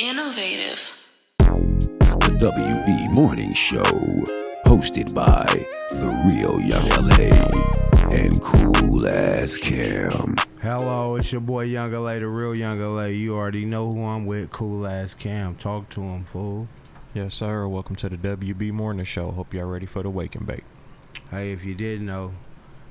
Innovative. The WB Morning Show, hosted by the real Young LA and Cool Ass Cam. Hello, it's your boy Young LA, the real Young LA. You already know who I'm with, Cool Ass Cam. Talk to him, fool. Yes, sir. Welcome to the WB Morning Show. Hope y'all ready for the wake and bake. Hey, if you didn't know,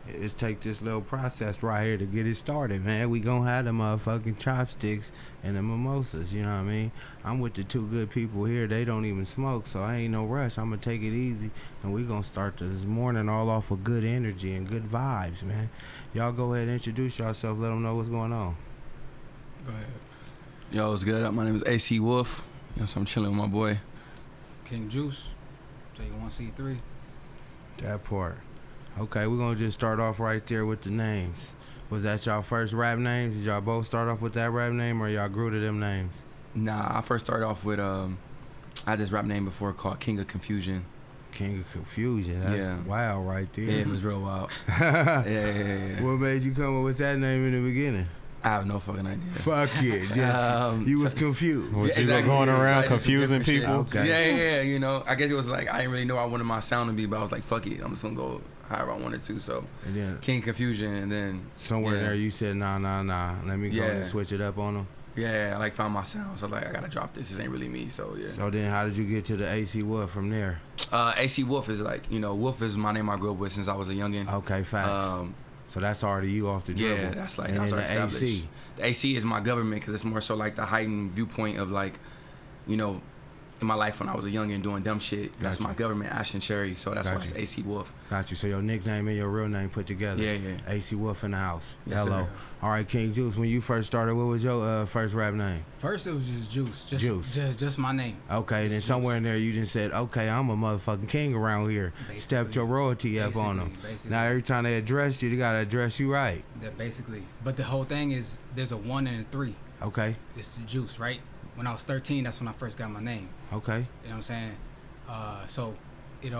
it's take this little process right here to get it started, man. We gonna have the motherfucking chopsticks and the mimosas, you know what I mean? I'm with the two good people here. They don't even smoke, so I ain't no rush. I'm gonna take it easy, and we gonna start this morning all off with good energy and good vibes, man. Y'all go ahead and introduce yourself. Let them know what's going on. Go ahead. Yo, what's good? My name is AC Wolf. You know, so I'm chilling with my boy. King Juice, JU1C3. That part. Okay, we're gonna just start off right there with the names. Was that y'all first rap names? Did y'all both start off with that rap name, or y'all grew to them names? Nah, I first started off with I had this rap name before called King of Confusion. King of Confusion. That's wild right there. Yeah, it was real wild. yeah. What made you come up with that name in the beginning? I have no fucking idea. Fuck it. Just you was confused. Was you going around confusing people? Okay. Yeah. You know, I guess it was like I didn't really know what I wanted my sound to be, but I was like, fuck it, I'm just gonna go however I wanted to. So and then King Confusion, and then somewhere there you said nah. Let me go and switch it up on them. Yeah, I like found my sound, so like I gotta drop this. This ain't really me. So yeah. So then, how did you get to the AC Wolf from there? AC Wolf is like, you know, Wolf is my name I grew up with since I was a youngin'. Okay, facts. So that's already you off the dribble. Yeah, that's like and that's then the AC. The AC is my government because it's more so like the heightened viewpoint of like, you know, in my life when I was a youngin' doing dumb shit. That's my government, Ashton Cherry. So that's why it's AC Wolf. Got you. So your nickname and your real name put together. Yeah. AC Wolf in the house. Yes, Hello. Sir. All right, King Juice. When you first started, what was your first rap name? First, it was just Juice. Juice. Just my name. Okay, then somewhere in there you just said, okay, I'm a motherfucking king around here. Basically, Stepped your royalty up on them. Basically. Now every time they address you, they gotta address you right. Yeah, basically. But the whole thing is, there's a 1 and a 3. Okay. It's the Juice, right? When I was 13, that's when I first got my name. Okay. You know what I'm saying? So it's a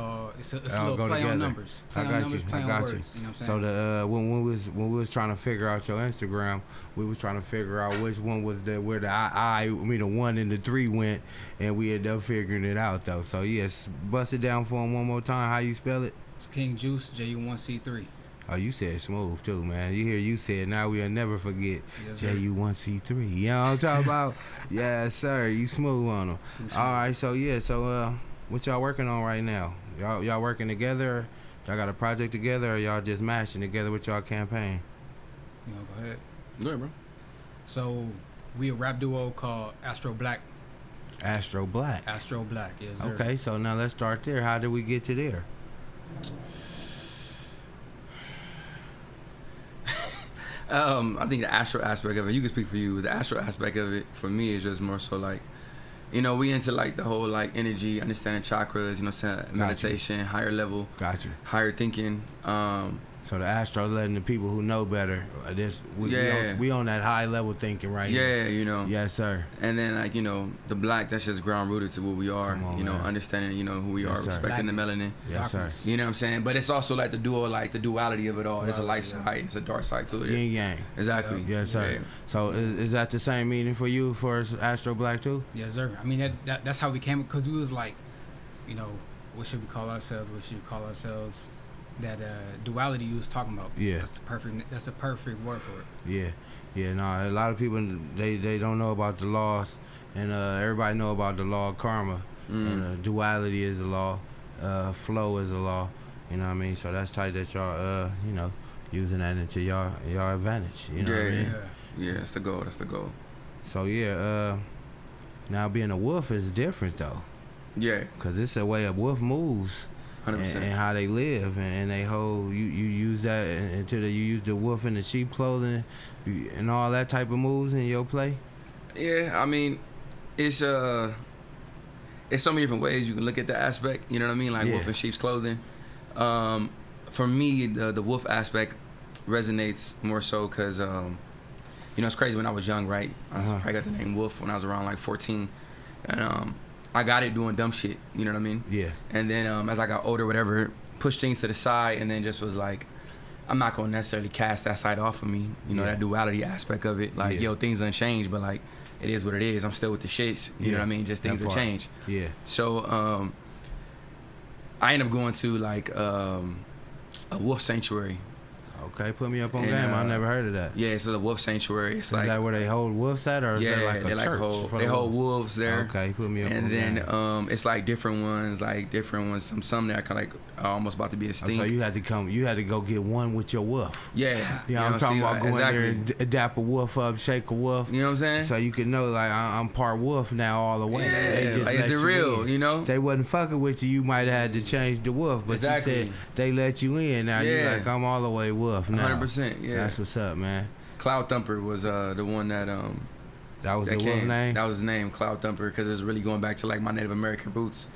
all little play together. on numbers. Play on numbers, play on words. You know what I'm saying? So the when we was trying to figure out your Instagram, we was trying to figure out which one was the 1 and the 3 went, and we ended up figuring it out though. So yes, bust it down for him one more time. How you spell it? It's King Juice, JU1C3. Oh, you said smooth too, man. You said now we'll never forget. Yes, JU1C3. You know what I'm talking about? Yes, sir. You smooth on them. All right, so what y'all working on right now? Y'all working together? Y'all got a project together, or y'all just mashing together with y'all campaign? You know, go ahead. Go ahead, bro. So we a rap duo called Astro Black. Astro Black. Astro Black, yes, sir. Okay, so now let's start there. How did we get to there? I think the astro aspect of it, you can speak for you. The astro aspect of it for me is just more so like, you know, we into like the whole like energy, understanding chakras, you know, meditation, higher level, higher thinking. So the astro letting the people who know better, we on that high level thinking right here. Yeah, you know. Yes, sir. And then like, you know, the black, that's just ground rooted to what we are. Come on, you know, man. Understanding, you know, who we are, Yes, sir. respecting the melanin. Yes, sir. You know what I'm saying? But it's also like the duality of it all. There's a light side, it's a dark side to it. Yin yang. Exactly. Yes, sir. Yeah. So is that the same meaning for you for Astro Black too? Yes, sir. I mean, that's how we came, because we was like, you know, what should we call ourselves? That duality you was talking about. Yeah. That's the perfect word for it. Yeah. No, a lot of people they don't know about the laws, and everybody know about the law of karma, and duality is a law, flow is a law. You know what I mean? So that's tight that y'all you know, using that into y'all advantage. You know what I mean? Yeah, that's the goal. So now being a wolf is different though. Yeah. Cause it's a way a wolf moves. 100%. And how they live, and they hold you use that until you use the wolf in the sheep clothing and all that type of moves in your play. Yeah, I mean, it's so many different ways you can look at the aspect. You know what I mean? Like wolf in sheep's clothing. For me, the wolf aspect resonates more so because you know, it's crazy. When I was young, right? I got the name Wolf when I was around like 14, and I got it doing dumb shit, you know what I mean? Yeah. And then as I got older, whatever, pushed things to the side, and then just was like, I'm not gonna necessarily cast that side off of me, you know, that duality aspect of it. Like, yo, things unchanged, but like, it is what it is. I'm still with the shits. You know what I mean? Just things have changed. Yeah. So I ended up going to like a wolf sanctuary. Okay, put me up on game. I never heard of that. Yeah, so the wolf sanctuary. It's like, is that where they hold wolves at, or is that like a church? They hold wolves there. Okay, put me up on and game. then it's like different ones. Some that are kind of like almost about to be a stink. So you had to go get one with your wolf. Yeah, you know what I'm talking about, going exactly. there and dap a wolf up, shake a wolf. You know what I'm saying? So you can know, like, I'm part wolf now all the way. Yeah, They just like, let is it you real? in. You know, if they wasn't fucking with you might have had to change the wolf, but exactly. you said they let you in. Now you like, I'm all the way wolf now. 100%. Yeah, that's what's up, man. Cloud Thumper was the one that that was the wolf name. That was his name, Cloud Thumper, because it was really going back to like my Native American roots,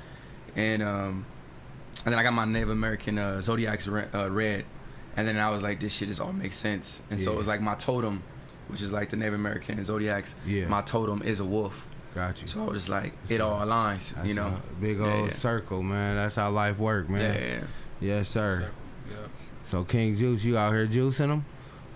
and then I got my Native American Zodiac's red, and then I was like, this shit just all makes sense, and so it was like my totem, which is like the Native American Zodiac's. Yeah. My totem is a wolf. Got you. So I was just like, it all aligns, you know. Big old circle, man. That's how life work, man. Yeah. Yes, sir. Yep. So King Juice, you out here juicing them?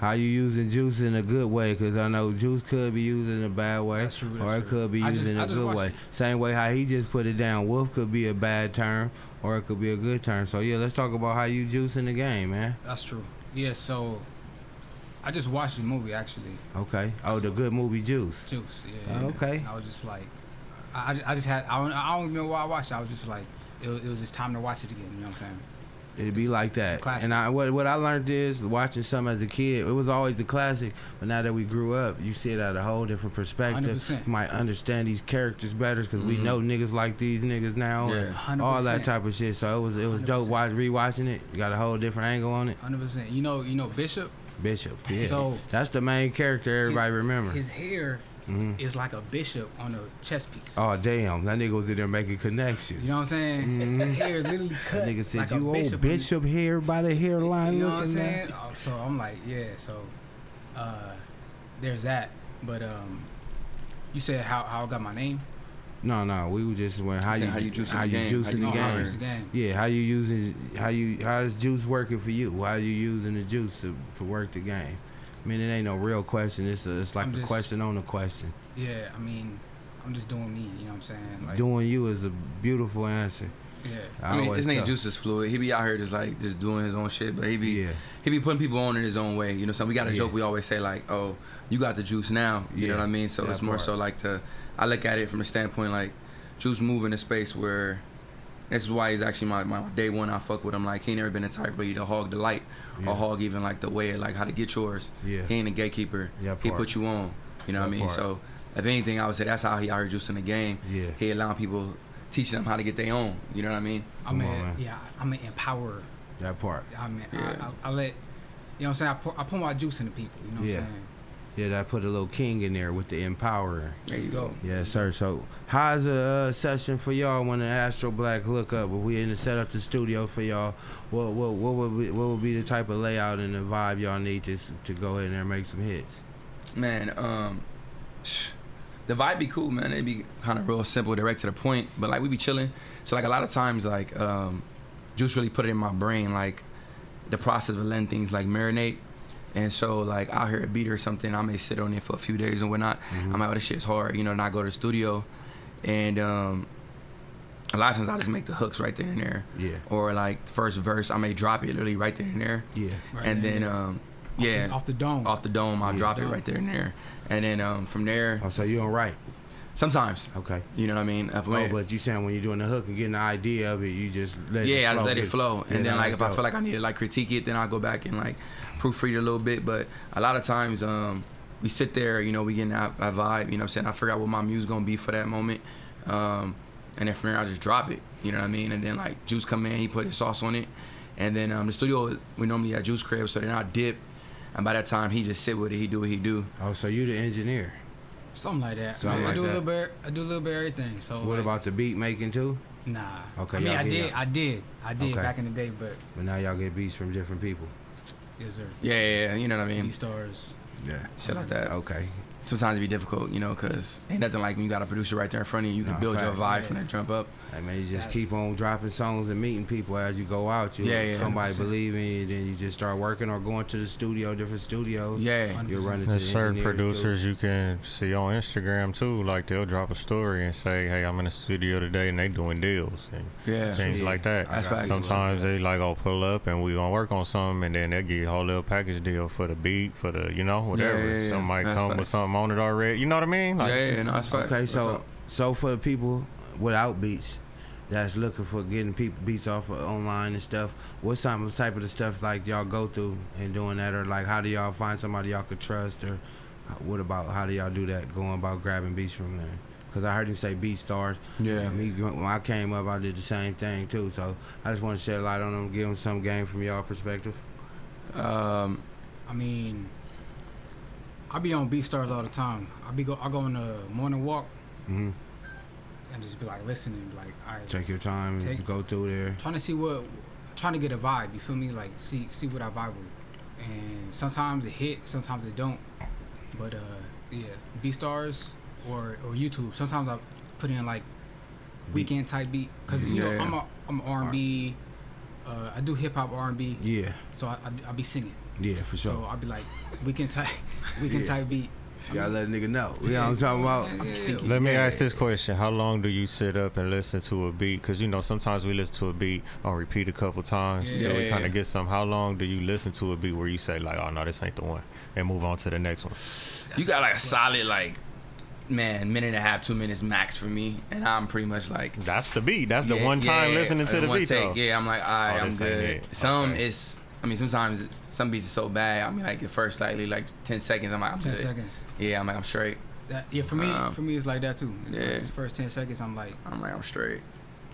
How you using juice in a good way? Because I know juice could be used in a bad way, that's true, or it could be used in a good way. Same way how he just put it down. Wolf could be a bad term, or it could be a good term. So yeah, let's talk about how you juice in the game, man. That's true. Yeah, so I just watched the movie actually. Okay. Oh, the good movie Juice. Juice. Yeah. Okay. I was just like, I just had. I don't even know why I watched it. I was just like, it was just time to watch it again. You know what I'm saying? It'd be like that. And what I learned is, watching something as a kid, it was always a classic, but now that we grew up, you see it at a whole different perspective. 100%. You might understand these characters better because we know niggas like these niggas now, and 100%. all that type of shit. So it was dope rewatching it. You got a whole different angle on it. 100%. You know Bishop? Bishop, yeah. So that's the main character everybody remember. His hair is like a bishop on a chess piece. Oh damn, that nigga was in there making connections. You know what I'm saying? His hair is literally cut. That nigga said, like you old bishop hair by the hairline. You know what I'm saying? So I'm like, yeah. So there's that. But you said how I got my name? No, we were just went how you juice in the game. Yeah, how is juice working for you? How are you using the juice to work the game? I mean, it ain't no real question. It's like a question on a question. Yeah, I mean, I'm just doing me. You know what I'm saying? Like, doing you is a beautiful answer. Yeah. I mean, his name Juice is fluid. He be out here just doing his own shit, but he be putting people on in his own way. You know, so we got a joke we always say like, oh, you got the juice now. You know what I mean? So it's more so like I look at it from a standpoint like Juice move in a space where this is why he's actually my day one. I fuck with him. Like, he never been the type where to hog the light or hog even like the way like how to get yours. Yeah. He ain't a gatekeeper. He put you on. You know what I mean? So if anything, I would say that's how he out here juicing the game. Yeah. He allowing people, teaching them how to get their own. You know what I mean? I'm an empower. That part. I let, you know what I'm saying? I put my juice in the people. You know what I'm saying? Yeah, that put a little king in there with the empower. There you go. Yes, sir. So, how's a session for y'all when the Astro Black look up? If we in to set up the studio for y'all, what would be the type of layout and the vibe y'all need to go in there and make some hits? Man, the vibe be cool, man. It'd be kind of real simple, direct to the point. But like we be chilling. So like a lot of times, like Juice really put it in my brain, like the process of letting things like marinate. And so, like, out here a beat or something, I may sit on it for a few days and whatnot. I'm like, oh, this shit's hard, you know, and I go to the studio. And a lot of times I just make the hooks right then and there. Yeah. Or, like, the first verse, I may drop it literally right then and there. Yeah. Right, and then, off the dome. Off the dome, I'll drop it right there and there. And then from there. Oh, so you don't write? Sometimes. Okay. You know what I mean? But you saying when you're doing the hook and getting the idea of it, you just let it flow. Yeah, I just let it flow. And then, like, if I feel like I need to, like, critique it, then I'll go back and, like, proofread it a little bit. But a lot of times we sit there, you know, we getting that vibe, you know what I'm saying? I figure out what my muse going to be for that moment. And then from there, I just drop it, you know what I mean? And then, like, Juice come in, he put his sauce on it. And then the studio, we normally at Juice crib, so then I dip. And by that time, he just sit with it. He do what he do. Oh, so you the engineer? Something like that. I do a little bit of everything. So what about the beat making too? Nah. Okay. I mean, I did back in the day, but now y'all get beats from different people. Yes, sir. Yeah, you know what I mean. B-stars. Yeah. Shit like that. Okay. sometimes it be difficult, you know, because ain't nothing like when you got a producer right there in front of you. You can No, build your facts. vibe from that jump up. I mean, you just keep on dropping songs and meeting people as you go out. Somebody 100%. believe in you, then you just start working or going to the studio, different studios. Yeah. You're running to There's the certain engineers, producers you can see on Instagram too, like they'll drop a story and say, "Hey, I'm in the studio today," and they doing deals and Yeah. things like that. That's facts. Sometimes they like, "Oh, pull up and we gonna work on something," and then they give you a whole little package deal for the beat, for the whatever. Yeah. Some might That's come with facts. something on it already. You know what I mean? Like, Yeah, no, that's facts. Okay, so for the people without beats that's looking for getting people beats off of online and stuff, what's some type of the stuff like y'all go through and doing that, or like how do y'all find somebody y'all could trust, or what about how do y'all do that, going about grabbing beats from there? Because I heard him say beat stars. Yeah. Me, when I came up, I did the same thing too. So I just want to shed a light on them, give them some game from y'all perspective. I mean, I be on BeatStars all the time. I go on a morning walk Mm-hmm. and just be like listening, like I Take your time and go through there. trying to see trying to get a vibe. You feel me? Like see what I vibe with. And sometimes it hit, sometimes it don't. But yeah, BeatStars or YouTube. Sometimes I put in like weekend type beat because you know I'm R&B. I do hip hop R&B. Yeah. So I be singing. Yeah, for sure. So I'll be like weekend type beat. You gotta let a nigga know. You know what I'm talking about? Let me ask this question. How long do you sit up and listen to a beat? Because, you know, sometimes we listen to a beat on repeat a couple times. So we kind of get some. How long do you listen to a beat where you say, like, oh, no, this ain't the one, and move on to the next one? You got like a solid, like, minute and a half, 2 minutes max for me. And I'm pretty much like. That's the beat. That's the one time listening to the beat, though. Yeah, I'm like, all right, I'm good. Some Okay. is. I mean, sometimes some beats are so bad. I mean, like the first slightly, like 10 seconds, I'm like, I'm 10 good. seconds. Yeah, I'm like, I'm straight. For me, it's like that too. The first 10 seconds, I'm straight.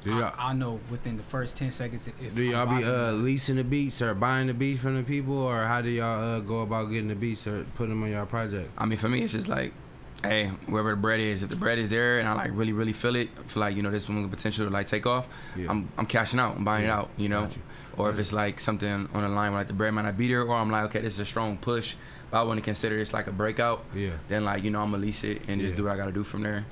I know within the first 10 seconds if Do y'all I'm be leasing the beats or buying the beats from the people, or how do y'all go about getting the beats or putting them on y'all project? I mean, for me, it's just like, hey, wherever the bread is, if the bread is there and I like really, really feel it, feel like, you know, this one with the potential to like take off, I'm cashing out, I'm buying it out, you know. Gotcha. Or if it's like something on the line where like the bread might not be there, or I'm like, okay, this is a strong push, but I want to consider this like a breakout. Yeah. Then like, you know, I'm gonna lease it and just do what I gotta do from there.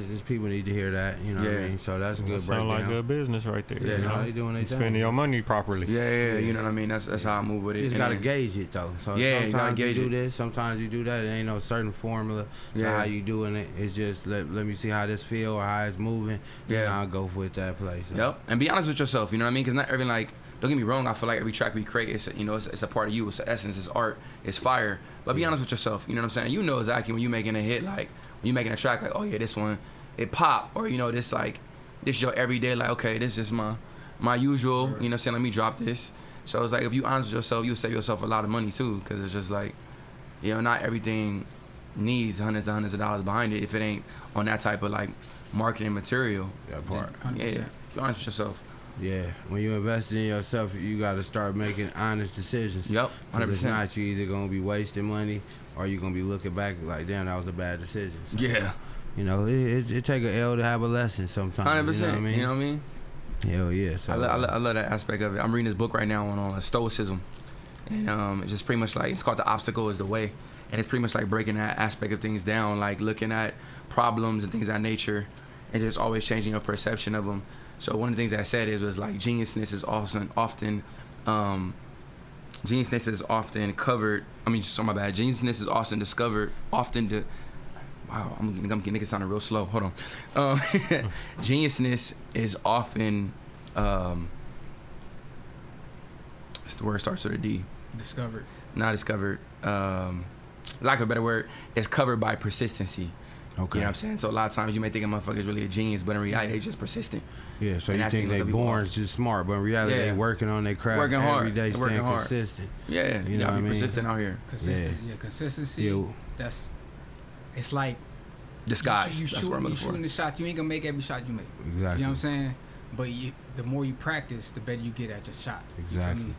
Just people need to hear that, you know what I mean? So that's a good breakdown. Sound like good business right there. Yeah, you know? They doing their thing. Spending your money properly. Yeah, you know what I mean? That's how I move with it. You just And gotta then- gauge it though. So Yeah, you gotta sometimes you gauge do it. this, sometimes you do that. It ain't no certain formula to how you doing it. It's just let me see how this feel or how it's moving. Yeah. And I'll go with that place. So. Yep. And be honest with yourself, you know what I mean? Because not every like, don't get me wrong, I feel like every track we create, it's a part of you. It's the essence, it's art, it's fire. But be honest with yourself, you know what I'm saying? You know exactly when you making a hit, like when you making a track, like, oh yeah, this one, it pop, or you know, this is your everyday, like, okay, this is my usual, you know what I'm saying? Let me drop this. So it's like, if you honest with yourself, you'll save yourself a lot of money too, because it's just like, you know, not everything needs hundreds and hundreds of dollars behind it if it ain't on that type of like marketing material. That part. 100%. Yeah, be honest with yourself. Yeah, when you invest in yourself, you got to start making honest decisions. Yep, 'Cause If 100%. not, you either gonna be wasting money, or you gonna be looking back like, damn, that was a bad decision. So, Yeah, you know, it take an L to have a lesson sometimes. 100%. You know what I mean? You know what I mean? Hell yeah. So I love that aspect of it. I'm reading this book right now on stoicism, and it's just pretty much like, it's called The Obstacle is the Way, and it's pretty much like breaking that aspect of things down, like looking at problems and things of that nature, and just always changing your perception of them. So one of the things that I said was like geniusness is often covered. I mean, so my bad. Geniusness is often discovered. Wow, I'm getting niggas sounding real slow. Hold on. Geniusness is often. It's the word starts with a D. Discovered. Not discovered. Lack of a better word, it's covered by persistency. okay. You know what I'm saying? So a lot of times you may think a motherfucker is really a genius, but in reality, they just persistent. Yeah, so And you that's think the they thing with born people. just smart, but in reality, they Yeah. working on their craft Working hard. every day, They're working staying hard. consistent. Yeah, You you know gotta what I be mean? persistent out here. Consistency. Yeah. It's like Disguise. You That's what I'm looking shooting for. the shot. You ain't gonna make every shot you make. Exactly. You know what I'm saying? But the more you practice, the better you get at your shot. You feel Exactly. me?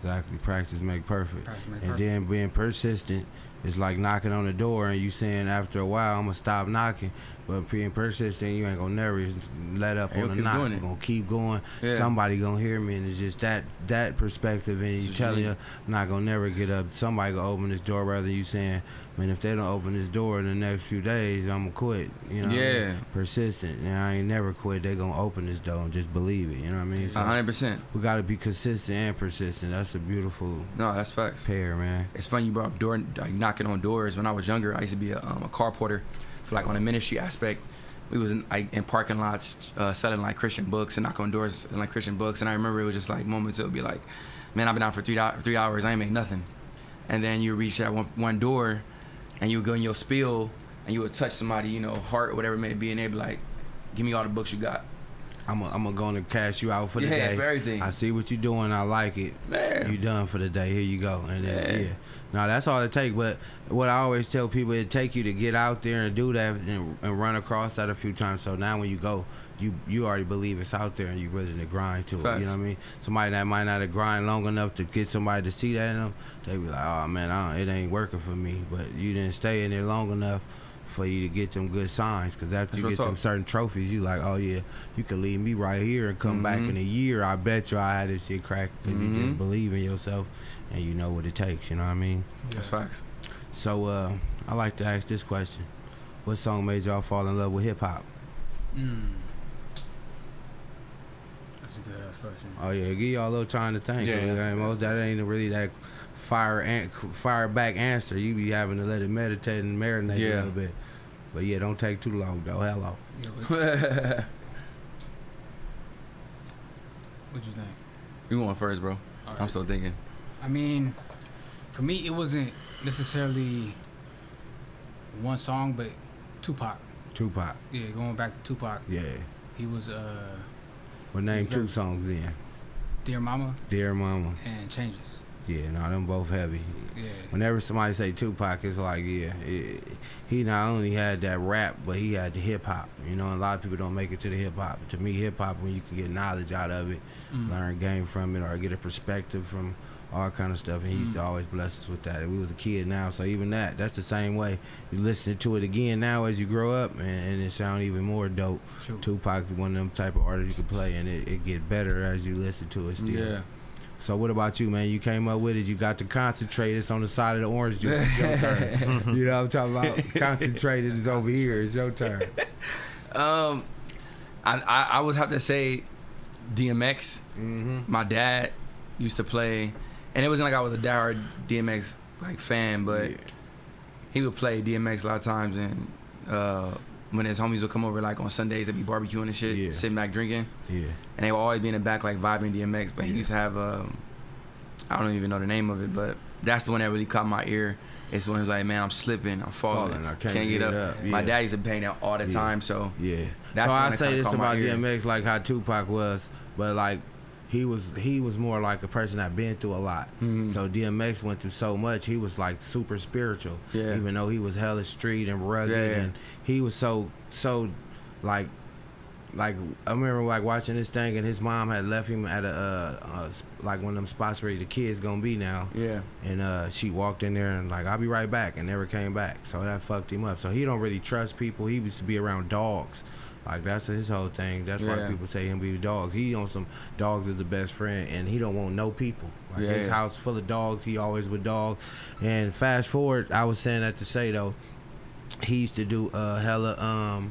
Exactly. Practice make perfect. Practice make And perfect. then being persistent is like knocking on the door and you saying after a while, I'm going to stop knocking. But being persistent, you ain't going to never let up And on you'll the keep knock. doing You're it. going to keep going. Yeah. Somebody going to hear me. And it's just that perspective. And you It's telling unique. you, I'm not going to never get up. Somebody going to open this door rather than you saying, man, if they don't open this door in the next few days, I'm gonna quit. You know, what I mean? Yeah. Persistent. And I ain't never quit. They gonna open this door and just believe it. You know what I mean? So 100%. we gotta be consistent and persistent. That's a beautiful No, that's facts. pair, man. It's funny you brought up like knocking on doors. When I was younger, I used to be a car porter for like on the ministry aspect. We was in parking lots selling like Christian books and knocking on doors and like Christian books. And I remember it was just like moments. It would be like, man, I've been out for 3 hours. I ain't make nothing. And then you reach that one door, and you would go in your spiel, and you would touch somebody, you know, heart or whatever it may be, and they'd be like, give me all the books you got. I'm gonna cash you out for the day. Yeah, for everything. I see what you're doing. I like it. Man. You done for the day. Here you go. And then, Yeah. No, that's all it takes. But what I always tell people, it take you to get out there and do that and run across that a few times. So now when you go, you already believe it's out there and you ready to grind to it. Facts. You know what I mean? Somebody that might not have grind long enough to get somebody to see that in them, they be like, oh man, it ain't working for me. But you didn't stay in there long enough for you to get them good signs. Because after you get them certain trophies, you like, oh yeah, you can leave me right here and come back in a year. I bet you I had this shit crack because you just believe in yourself and you know what it takes. You know what I mean? That's facts. So I like to ask this question: what song made y'all fall in love with hip hop? That's a good ass question. Oh yeah, give y'all a little time to think. Yeah, that ain't really that fire back answer. You be having to let it meditate and marinate a little bit. But yeah, don't take too long though. Hello. Yeah, what'd you think? You going first, bro? Right. I'm still thinking. I mean, for me, it wasn't necessarily one song, but Tupac. Tupac. Yeah, going back to Tupac. Yeah. He was Well, name two songs then. Dear Mama Dear Mama. and Changes. Yeah, no, them both heavy. Yeah. Whenever somebody say Tupac, it's like, he not only had that rap, but he had the hip hop. You know, a lot of people don't make it to the hip hop. To me, hip hop, when you can get knowledge out of it, learn game from it, or get a perspective from all kind of stuff. And he used to always bless us with that. And we was a kid now, so even that's the same way. You listen to it again now as you grow up, and it sound even more dope. True. Tupac is one of them type of artists you can play, and it get better as you listen to it still. Yeah. So what about you, man? You came up with it. You got the concentrate. It's on the side of the orange juice. It's your turn. You know what I'm talking about? Concentrated is over here. It's your turn. I would have to say DMX. My dad used to play, and it wasn't like I was a diehard DMX like fan, but he would play DMX a lot of times, and when his homies would come over like on Sundays, they'd be barbecuing and shit, sitting back drinking. Yeah. And they would always be in the back like vibing DMX, but he used to have I don't even know the name of it, but that's the one that really caught my ear. It's when he was like, man, I'm slipping, I'm falling, I can't get up. Yeah. My dad used to bang that all the time, so that's so when I say this about ear. DMX, like how Tupac was, but like he was more like a person that been through a lot. So DMX went through so much. He was like super spiritual, even though he was hella street and rugged, and he was so like I remember like watching this thing, and his mom had left him at a like one of them spots where the kid's gonna be now. Yeah. And she walked in there and like, I'll be right back, and never came back. So that fucked him up. So he don't really trust people. He used to be around dogs. Like that's his whole thing. That's why people say him be dogs. He on some dogs as the best friend, and he don't want no people. Like his house full of dogs. He always with dogs. And fast forward, I was saying that to say though, he used to do hella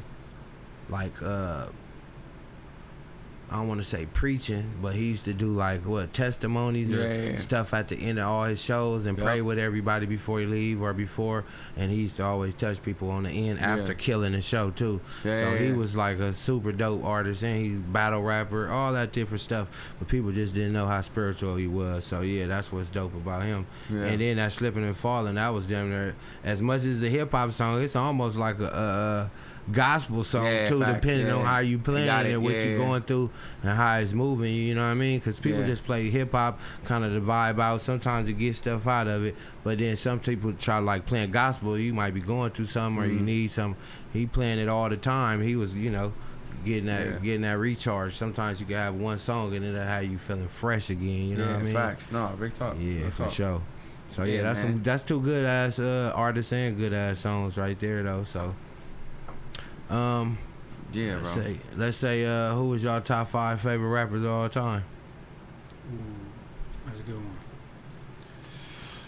I don't want to say preaching, but he used to do like testimonies or stuff at the end of all his shows, and pray with everybody before he leave or before, and he used to always touch people on the end after killing the show too. So he was like a super dope artist, and he's battle rapper, all that different stuff, but people just didn't know how spiritual he was. So that's what's dope about him. And then that Slipping and Falling, that was damn near, as much as a hip hop song, it's almost like a gospel song too, facts, depending on how you playing and what you going through and how it's moving. You know what I mean? Because people just play hip hop, kind of the vibe out. Sometimes you get stuff out of it, but then some people try like playing gospel. You might be going through something or you need some. He playing it all the time. He was, getting that recharge. Sometimes you can have one song and it'll have you feeling fresh again. You know what I mean? Facts. No, big talk. Yeah, big for talk. sure. So that's two good ass artists and good ass songs right there though. So. Bro. Let's say who was y'all top 5 favorite rappers of all time? Ooh, that's a good one.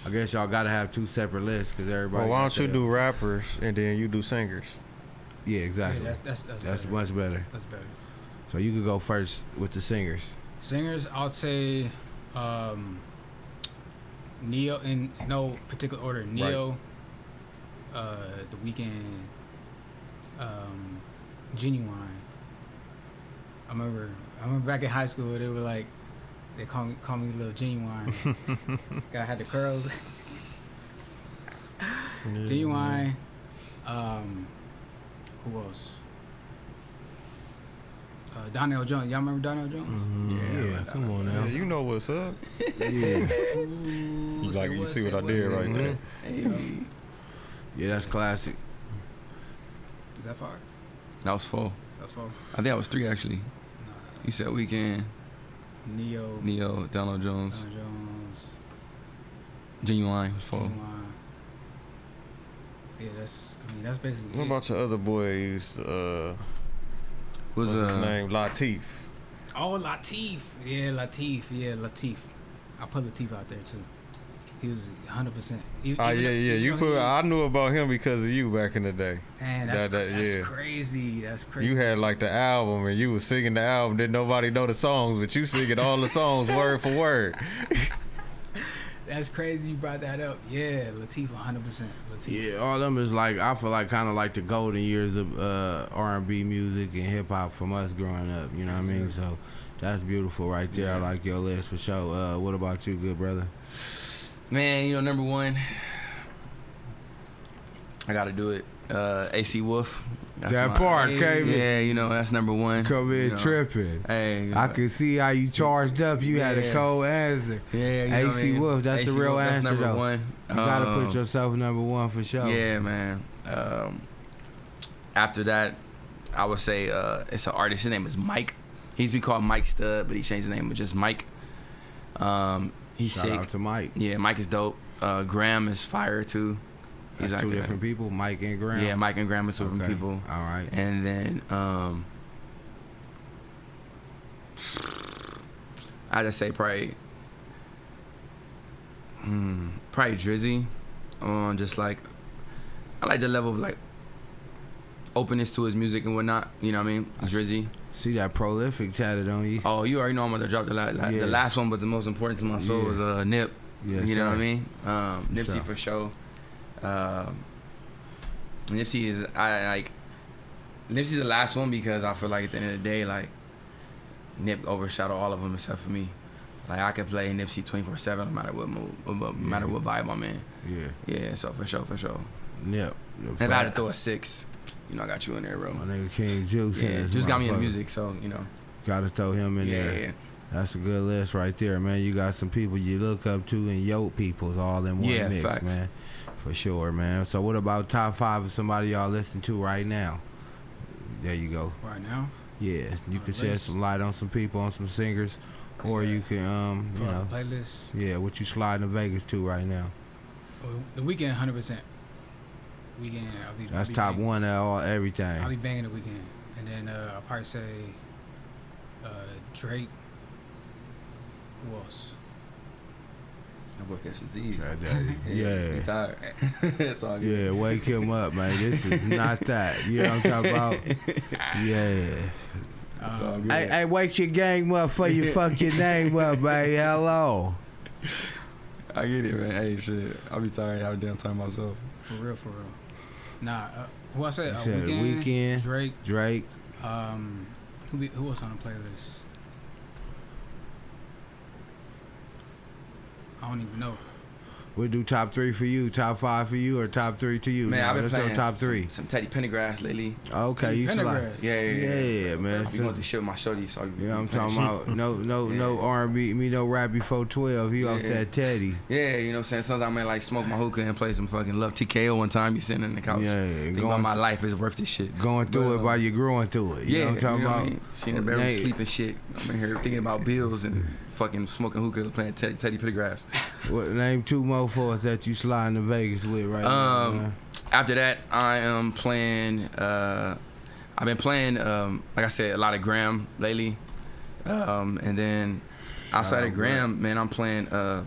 I guess y'all gotta have 2 separate lists because everybody. Well, why got don't you their- do rappers and then you do singers? Yeah, exactly. Yeah, that's That's better. much better. That's better. So you could go first with the singers. Singers, I'll say Neo in no particular order. Neo, The Weeknd, Genuine. I remember back in high school they were like they call me Little Genuine. Guy had the curls. Genuine. Who else? Donnell Jones. Y'all remember Donnell Jones? Yeah, come on now. Yeah, you know what's up. Yeah, You see what I did right there. yeah, that's classic. Is that 5? That was 4. That's 4. I think I was 3 actually. Nah. You said Weeknd, Neo, Donald Jones, Donnell Jones, Genuine was 4. Genuine. Yeah, that's basically What it. about your other boys? Was What's his name? Latif. Oh, Latif. Yeah, Latif. I put Latif out there too. He was 100%. I knew about him because of you back in the day. Man, that's yeah. crazy. That's crazy. You had like the album and you was singing the album. Didn't nobody know the songs, but you singing all the songs word for word. That's crazy. You brought that up. Yeah, Latif 100%. Latif. Yeah, all them is like I feel like kind of like the golden years of R&B music and hip hop from us growing up. You know what I mean? So that's beautiful right there. I like your list for sure. What about you, good brother? Man, you know, number 1, I gotta do it. AC Wolf. That's That my- part, KB. Yeah, you know, that's number 1. Come in you know. tripping. Hey, you I know. could see how you charged up. You had a Yeah. cold answer. Yeah, you know what I AC mean? Wolf, that's the AC real Wolf, that's answer number though. 1. You gotta put yourself number 1 for sure. Yeah, man. After that, I would say it's an artist. His name is Mike. He's been called Mike Stud, but he changed his name to just Mike. He's Shout sick. out to Mike. Yeah, Mike is dope. Graham is fire too. That's He's 2 like different people, Mike and Graham. Yeah, Mike and Graham are 2 different Okay. people. All right. And then I just say probably Drizzy. Just like I like the level of like openness to his music and whatnot. You know what I mean? Drizzy. See that prolific tatted on you. Oh, you already know I'm about to drop the Yeah. last one, but the most important to my soul Yeah. is Nip. Yes, you know what I sir. mean? Nipsey sure. for sure. Nipsey is Nipsey's the last one because I feel like at the end of the day, like Nip overshadowed all of them except for me. Like I could play Nipsey 24/7 no matter what mood, no matter what vibe I'm in. Yeah. Yeah, so for sure. Yep. If I had to throw a 6, you know I got you in there, bro. My nigga King Juice. Yeah, Juice got me in music, so you know. Gotta throw him in there. Yeah. That's a good list right there, man. You got some people you look up to and yo peoples all in one Yeah, mix, facts. man. For sure, man. So what about top 5 of somebody y'all listen to right now? There you go. Right now, Yeah, you can shed list. some light on some people, on some singers, or you can, put you on know, the playlist. yeah, what you sliding to Vegas to right now? The Weeknd 100%. Weeknd. That's top 1 at all, everything. I'll be banging the Weeknd, and then I'll probably say Drake. Who else? That boy catch disease. Yeah. He tired. It's all good. Yeah, wake him up, man. This is not that. You know what I'm talking about? Yeah. It's all good. Hey, wake your game up before you fuck your name up, man. Hello. I get it, man. Hey, shit. I'll be tired having damn time myself. For real. Nah, who I said? You said Weeknd, Drake. Drake. Who else on the playlist? I don't even know. We'll do top 3 for you, top 5 for you, or top 3 to you. Man, Now, I've been let's go playing top 3. some Teddy Pendergrass lately. Okay, Teddy you slide. Pendergrass. Yeah, man. I be So, going through shit with my shorty, so I be yeah, I'm playing talking shit. about no R&B, no rap before 12. He off Yeah. that Teddy. Yeah, you know what I'm saying? Sometimes I may like smoke my hookah and play some fucking Love TKO one time. You sitting in the couch. Yeah, Think going- about my life is worth this shit. Going through it But, while you're growing through it. You know what I'm talking you know what I about? mean? She in the bedroom Nate. sleeping shit. I'm in here thinking about bills and fucking smoking hookah and playing Teddy Pendergrass. What, name 2 more for us that you sliding to Vegas with right now, man. After that, I am playing. I've been playing, like I said, a lot of Graham lately, and then outside of Graham, man, I'm playing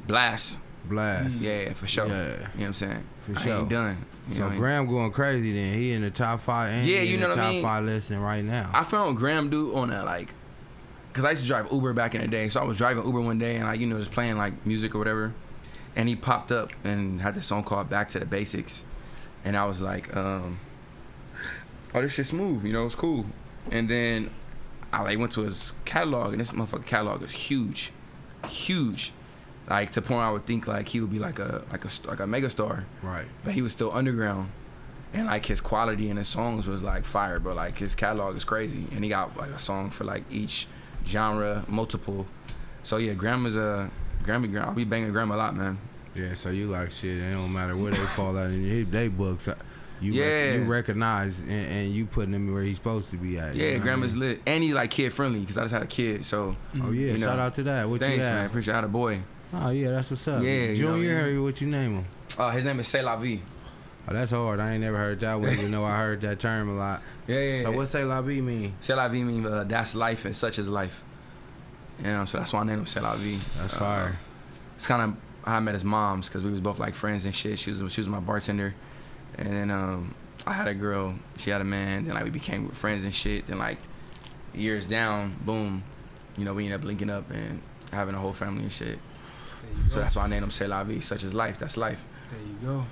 Blast. Blast. Yeah, for sure. Yeah. You know what I'm saying? For I sure. ain't done. You know So what I mean? Graham going crazy then. He in the top 5 and Yeah, he you in know the what I top mean? 5 listening right now. I found Graham dude on a like, cause I used to drive Uber back in the day. So I was driving Uber one day and like just playing like music or whatever, and he popped up and had this song called "Back to the Basics," and I was like, oh, this shit's smooth. It's cool. And then I like went to his catalog, and this motherfucking catalog is huge, huge. Like to the point where I would think like he would be like a mega star, Right. but he was still underground. And like his quality in his songs was like fire, bro. Like his catalog is crazy, and he got like a song for like each genre, multiple. So yeah, Graham is a Grammy. I'll be banging Graham a lot, man. Yeah, so you like shit. It don't matter where they fall out in they books. You recognize and you putting him where he's supposed to be at. Yeah, Graham is lit, and he like kid friendly because I just had a kid. So oh yeah, shout out to that. What thanks, you man. have? Appreciate it. I had a boy. Oh yeah, that's what's up. Yeah, Junior, what you name him? His name is C'est La Vie. Oh, that's hard. I ain't never heard that one, even though I heard that term a lot. Yeah. So what's C'est La Vie mean? C'est La Vie means that's life and such is life. So that's why I named him C'est La Vie. That's fire. It's kind of how I met his moms because we was both like friends and shit. She was my bartender, and then I had a girl, she had a man. Then like we became friends and shit. Then like years down, boom, we ended up linking up and having a whole family and shit. So that's why I named him C'est La Vie. Such is life. That's life. There you go.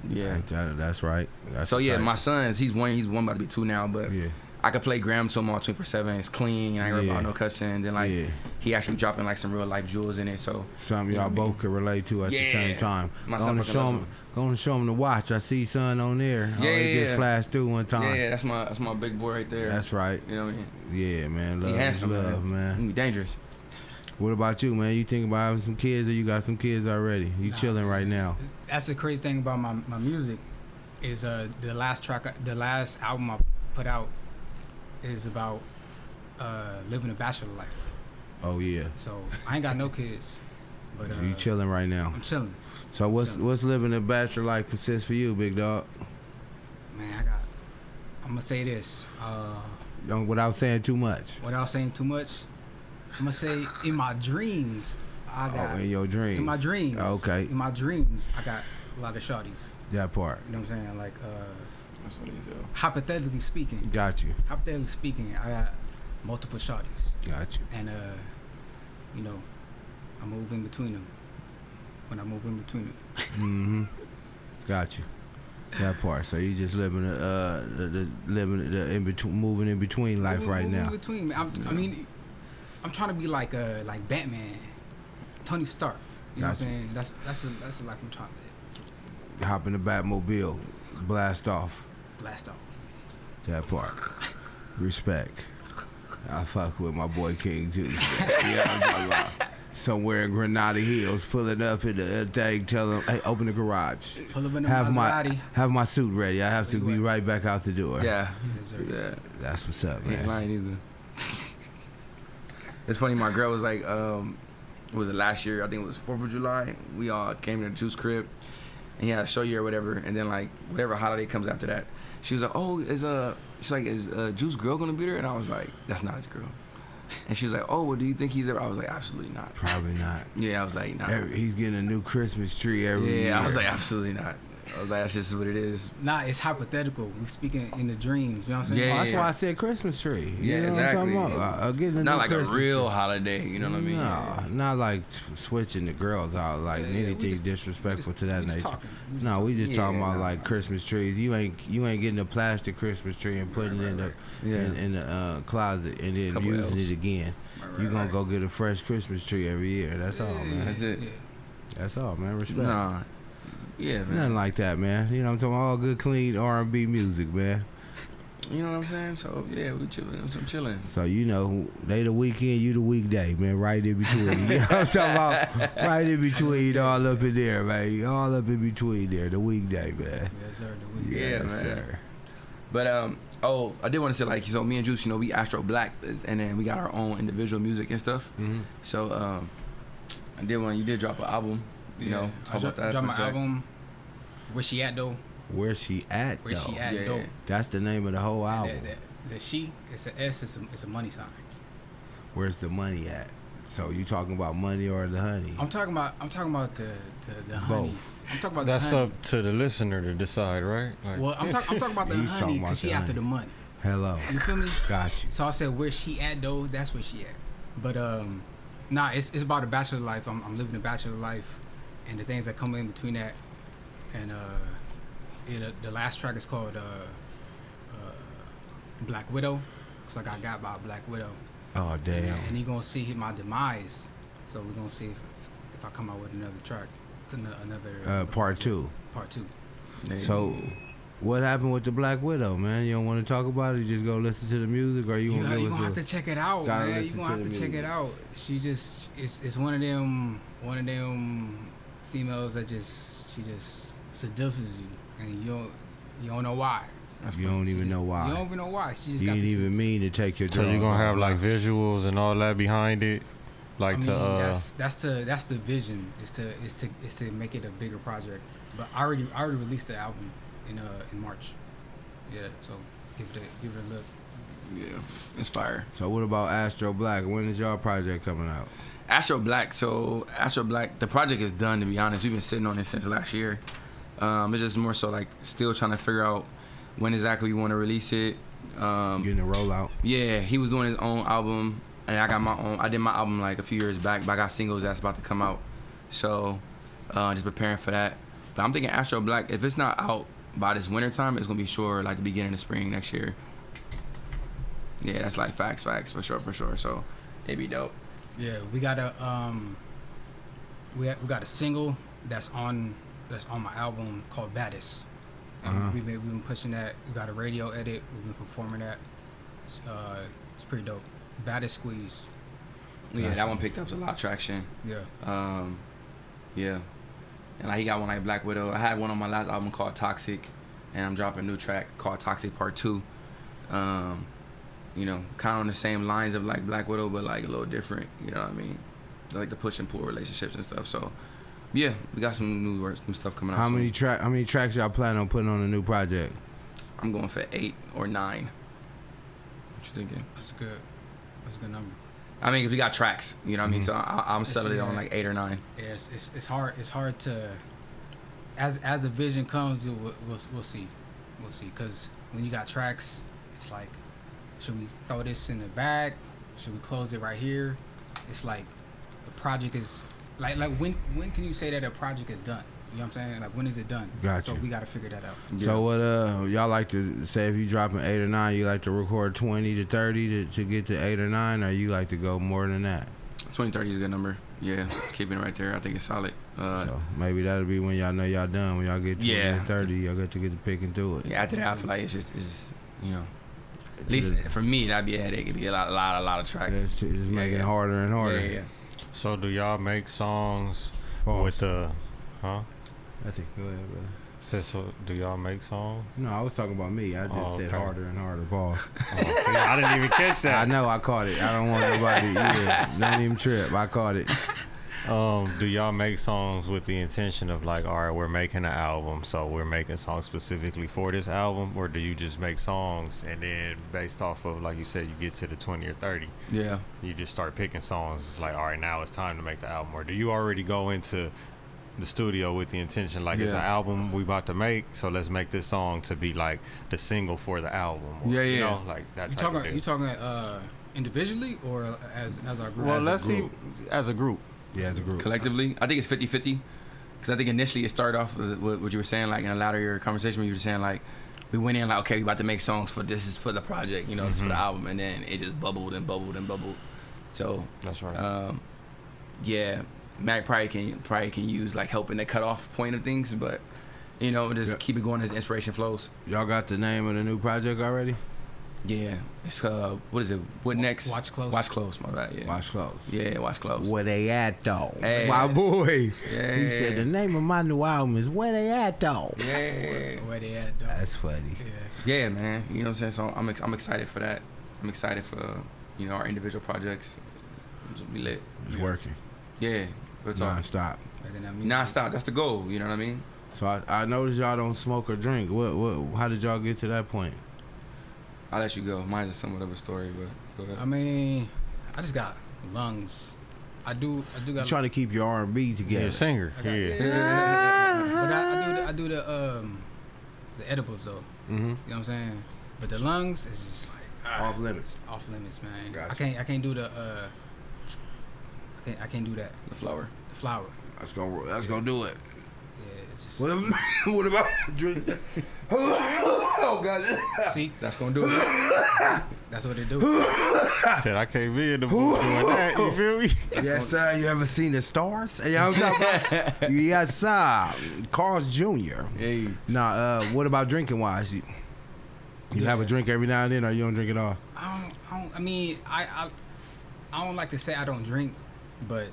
Yeah. That's right. That's So yeah, tight. my sons, he's one about to be 2 now, but Yeah. I could play Graham to him all 24/7. It's clean. I ain't worried about no cussing. Then like he actually dropping like some real life jewels in it. So something y'all both could relate to at the same time. Going to show him the watch. I see son on there. Yeah, he just flashed through one time. Yeah, that's my big boy right there. That's right. You know what I mean? Yeah, man. Love, he handsome, love, man. He dangerous. What about you, man? You think about having some kids, or you got some kids already? You chilling right now? That's the crazy thing about my music is the last album I put out is about living a bachelor life. Oh yeah. So I ain't got no kids, but So you chilling right now? I'm chilling. So what's living a bachelor life consists for you, big dog? Man, I'm gonna say this. Without saying too much. Without saying too much, I'm gonna say in my dreams I got. Oh, in your dreams. In my dreams. Okay. In my dreams, I got a lot of shorties. That part. You know what I'm saying? Like, That's what he said. hypothetically speaking. Got you. Hypothetically speaking, I got multiple shorties. Got you. And, I move in between them. When I move in between them. Mm-hmm. Got you. That part. So you just living in between, moving in between life right now. In between. I mean, I'm trying to be like Batman, Tony Stark. You know what I'm saying? That's the life I'm trying to live. Hop in the Batmobile, blast off. Blast off. That part. Respect. I fuck with my boy King too. Yeah, I'm talking about somewhere in Granada Hills, pulling up in the thing, tell him, hey, open the garage. Pull up in the have Maserati. have my suit ready. I have to be right back out the door. Yeah. Yes, sir. Yeah. That's what's up, He ain't man. lying either. It's funny, my girl was like, was it last year? I think it was 4th of July. We all came to the Juice crib, and he had a show year or whatever. And then like whatever holiday comes after that, she was like, "Oh, is Juice girl gonna be there?" And I was like, "That's not his girl." And she was like, "Oh, well, do you think he's there?" I was like, "Absolutely not." Probably not. Yeah, I was like, "Nah." He's getting a new Christmas tree every year. Yeah, I was like, "Absolutely not." I was like, "That's just what it is." Nah, it's hypothetical. We speaking in the dreams. You know what I'm saying? Yeah. Oh, that's why I said Christmas tree. You Yeah, know exactly. What I'm talking about? Getting a Not new like Christmas a real tree. holiday, you know what I mean? No, not like switching the girls out, like Yeah, we anything just- disrespectful to that we just nature. talking. No, we just talking about nah. like Christmas trees. You ain't getting a plastic Christmas tree and putting it in the in the closet and then Couple using L's. it again. You gonna go get a fresh Christmas tree every year. That's all, man. That's it. Yeah. That's all, man. Respect. Nah. Yeah, man. Nothing like that, man. You know what I'm talking about? All good, clean R&B music, man. You know what I'm saying? So yeah, we chilling. I'm chilling. So you know, they the weekend, you the weekday, man. Right in between. You know what I'm talking about? Right in between, all up in there, man. All up in between there, the weekday, man. Yes, sir. The weekend. Yeah, Yes, man. sir. But I did want to say like, so me and Juice, you know, we Astro Black, and then we got our own individual music and stuff. Mm-hmm. So you did drop an album, you know, I talk about that. dropped for my a sec. album. Where she at though? Where she at, Where though? she at Yeah, though? yeah. That's the name of the whole album. The she, it's an S, it's a money sign. Where's the money at? So you talking about money or the honey? I'm talking about the honey. Both. I'm talking about That's the honey. up to the listener to decide, right? Like, Well, I'm talking about the He's talking honey about because the she after honey. the money. Hello. You feel me? Got you. So I said, where she at though? That's where she at. But nah, it's about a bachelor life. I'm living a bachelor life, and the things that come in between that. And the last track is called Black Widow. It's like I got by Black Widow. Oh damn. And you gonna see my demise. So we're gonna see if I come out with another track, another Part 2. Part 2. So, what happened with the Black Widow, man? You don't want to talk about it? You just go listen to the music, or you want to give us gonna have to check it out, gotta man. You listen gonna to have the to check music. it out. She just it's one of them females that she just seduces you, and you don't know why. You don't even know why. You don't even know why. She just You got didn't this- even mean to take your so drugs. you gonna have off. like visuals and all that behind it, like I mean, to that's the vision is to make it a bigger project. But I already released the album in March. Yeah, so give it a look. Yeah, it's fire. So what about Astro Black? When is y'all project coming out? Astro Black. So Astro Black, the project is done. To be honest, we've been sitting on it since last year. It's just more so like still trying to figure out when exactly we want to release it. Getting the rollout. Yeah, he was doing his own album, and I got my own. I did my album like a few years back, but I got singles that's about to come out. So just preparing for that. But I'm thinking Astro Black, if it's not out by this winter time, it's gonna be sure like the beginning of spring next year. Yeah, that's like facts for sure. So it'd be dope. Yeah, we got a we got a single that's on my album called Baddest. And we've been pushing that. We got a radio edit. We've been performing that. It's pretty dope. Baddest Squeeze. Yeah, that one picked up a lot of traction. Yeah. Yeah. And like he got one like Black Widow. I had one on my last album called Toxic, and I'm dropping a new track called Toxic Part 2. You know, kind of on the same lines of like Black Widow, but like a little different. You know what I mean? Like the push and pull relationships and stuff. So, yeah, we got some new stuff coming out. How soon. many tracks y'all plan on putting on the new project? I'm going for 8 or 9. What you thinking? That's a good number. I mean, 'cause we got tracks. You know what I mean? So I'm settling on like 8 or 9. Yeah, it's hard. It's hard to as the vision comes, we'll see. We'll see. Because when you got tracks, it's like, should we throw this in the bag? Should we close it right here? It's like the project is like when can you say that a project is done? You know what I'm saying? Like when is it done? Gotcha. So we got to figure that out. Yeah. So what y'all like to say if you dropping 8 or 9, you like to record 20 to 30 to get to 8 or 9, or you like to go more than that? 2030 is a good number. Yeah, keeping it right there. I think it's solid. So maybe that'll be when y'all know y'all done. When y'all get 20 Yeah. to 30, y'all get to picking through it. Yeah, after that, I feel like it's you know, at least for me, that'd be a headache. It'd be a lot of tracks. It's making it harder and harder. Yeah. So do y'all make songs Pause. with the, huh? That's it. Go ahead, brother. So do y'all make songs? No, I was talking about me. I just said Okay. harder and harder. Pause. See, I didn't even catch I that. know I caught it. I don't want nobody. Yeah, don't even trip. I caught it. Do y'all make songs with the intention of like, all right, we're making an album, so we're making songs specifically for this album, or do you just make songs and then based off of, like you said, you get to the 20 or 30, Yeah. you just start picking songs? It's like, all right, now it's time to make the album, or do you already go into the studio with the intention like it's an Yeah. album we about to make, so let's make this song to be like the single for the album, or, Yeah, you yeah. know, like that You type of talking deal. individually or as our group? Well, as a let's see, group. as a group. Yeah, as a group. Collectively, I think it's 50-50. Because I think initially it started off with what you were saying, like in a latter year conversation, where you were saying like, we went in like, okay, we about to make songs for this is for the project, you know, this is for the album, and then it just bubbled and bubbled and bubbled. So That's right. yeah, Mac probably can use like help in the cutoff point of things, but you know, just Yeah. keep it going as inspiration flows. Y'all got the name of the new project already? Yeah, it's what is it? What next? Watch Close. Watch close. My bad. Yeah. Watch close. Yeah, watch close. Where they at though? Hey. My boy. Yeah. He said the name of my new album is Where They At though. Yeah. Where they at? Though. That's funny. Yeah. Yeah, man. You know what I'm saying? So I'm excited for that. I'm excited for you know our individual projects. Just be lit. It's working. Yeah. Good talk. Non-stop. Better than me. Non-stop. That's the goal. You know what I mean? So I noticed y'all don't smoke or drink. How did y'all get to that point? I'll let you go. Mine is somewhat of a story, but go ahead. I mean, I just got lungs. I do You got. trying to keep your R&B together. Yeah, singer. I got- Yeah. But I do the edibles though. Mm-hmm. You know what I'm saying? But the lungs is just like Off limits. off limits, man. Gotcha. I can't do the I can't do that. The flower. The flower. That's gonna do it. Yeah, it's just, What about drink? Oh God. see, That's gonna do it. that's what they do. Said I can't be in the booth doing that. You feel me? Yes, sir. You ever seen the stars? You know what I'm talking about? Yes, sir. Carl's Jr. Hey. Nah, what about drinking wise? You have a drink every now and then, or you don't drink at all? I mean, I don't like to say I don't drink, but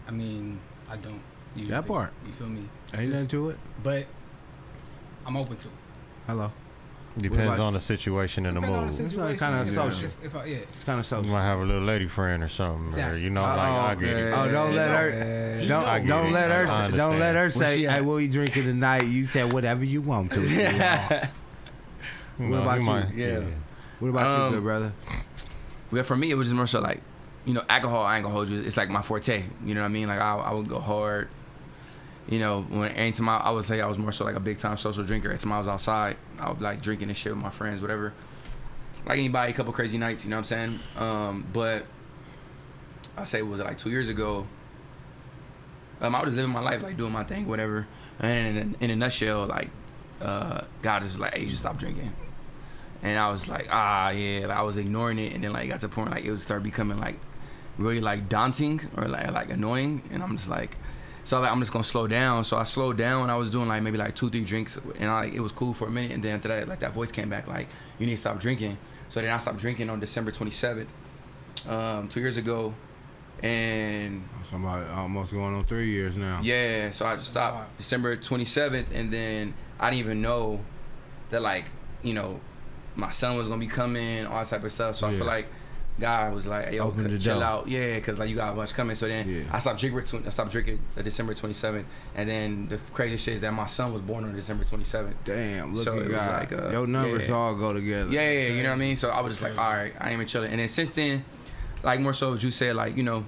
I mean, I don't. Usually. That part. You feel me? Ain't nothing to it. But I'm open to it. Hello. Depends on the situation and the Depending on mood. the situation, It's kinda if- social. If I, yeah. It's kind of You social. might have a little lady friend or something, or Exactly. you know, like I get it. Oh, don't let her. I get Don't it. let her. I Don't let her Where say, she at? "Hey, what you drinking tonight?" You said whatever you want to. You What know, about he you? might- Yeah. What about you, good brother? Well, for me, it was just more so like, you know, alcohol. I ain't gonna hold you. It's like my forte. You know what I mean? Like I would go hard. You know, when anytime I would say I was more so like a big time social drinker. Anytime I was outside, I would like drinking and shit with my friends, whatever. Like anybody, a couple crazy nights. You know what I'm saying? But I say it was like 2 years ago. I was living my life, like doing my thing, whatever. And in a nutshell, like God is like, hey, you should stop drinking. And I was like, yeah, like, I was ignoring it, and then like it got to the point like it would start becoming like really like daunting or like annoying, and I'm just like, so like I'm just gonna slow down. So I slowed down. I was doing like maybe like 2-3 drinks, and it was cool for a minute, and then after that, like that voice came back like, you need to stop drinking. So then I stopped drinking on December 27th, 2 years ago, and Somebody almost going on 3 years now. yeah, so I just stopped Wow. December 27th, and then I didn't even know that, like, you know, my son was gonna be coming, all that type of stuff. So I Yeah. feel like God was like, hey, yo, Open the chill door. out, yeah, because like you got a bunch coming. So then Yeah. I stopped drinking December 27th, and then the crazy shit is that my son was born on December 27th. Damn, look So at it was God. like, Your numbers yeah. all go together. Yeah, you know what I mean. So I was just like, all right, I ain't even chilling. And then since then, like more so what you said, like, you know,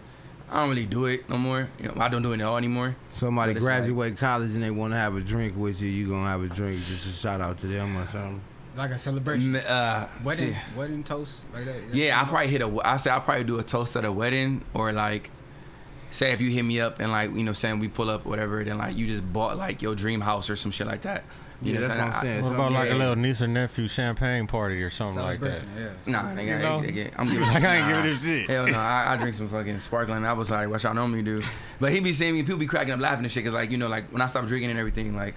I don't really do it no more. You know, I don't do it at all anymore. Somebody But it's graduate college and they want to have a drink with you. You gonna have a drink? Just a shout out to them or something. Like a celebration. See. Wedding toast like that. Yeah, I probably I'll probably do a toast at a wedding, or like, say if you hit me up and like, you know, saying we pull up or whatever, then like you just bought like your dream house or some shit like that. You Yeah, know that's what I'm saying. What So, about like a yeah. little niece or nephew champagne party or something like that? Celebration, yeah. Nah, nigga, You know? I'm giving. Like I ain't nah. giving this shit. Hell no, I drink some fucking sparkling apple cider, what y'all normally do. But he be saying me, people be cracking up laughing and shit, cause like, you know, like when I stopped drinking and everything, like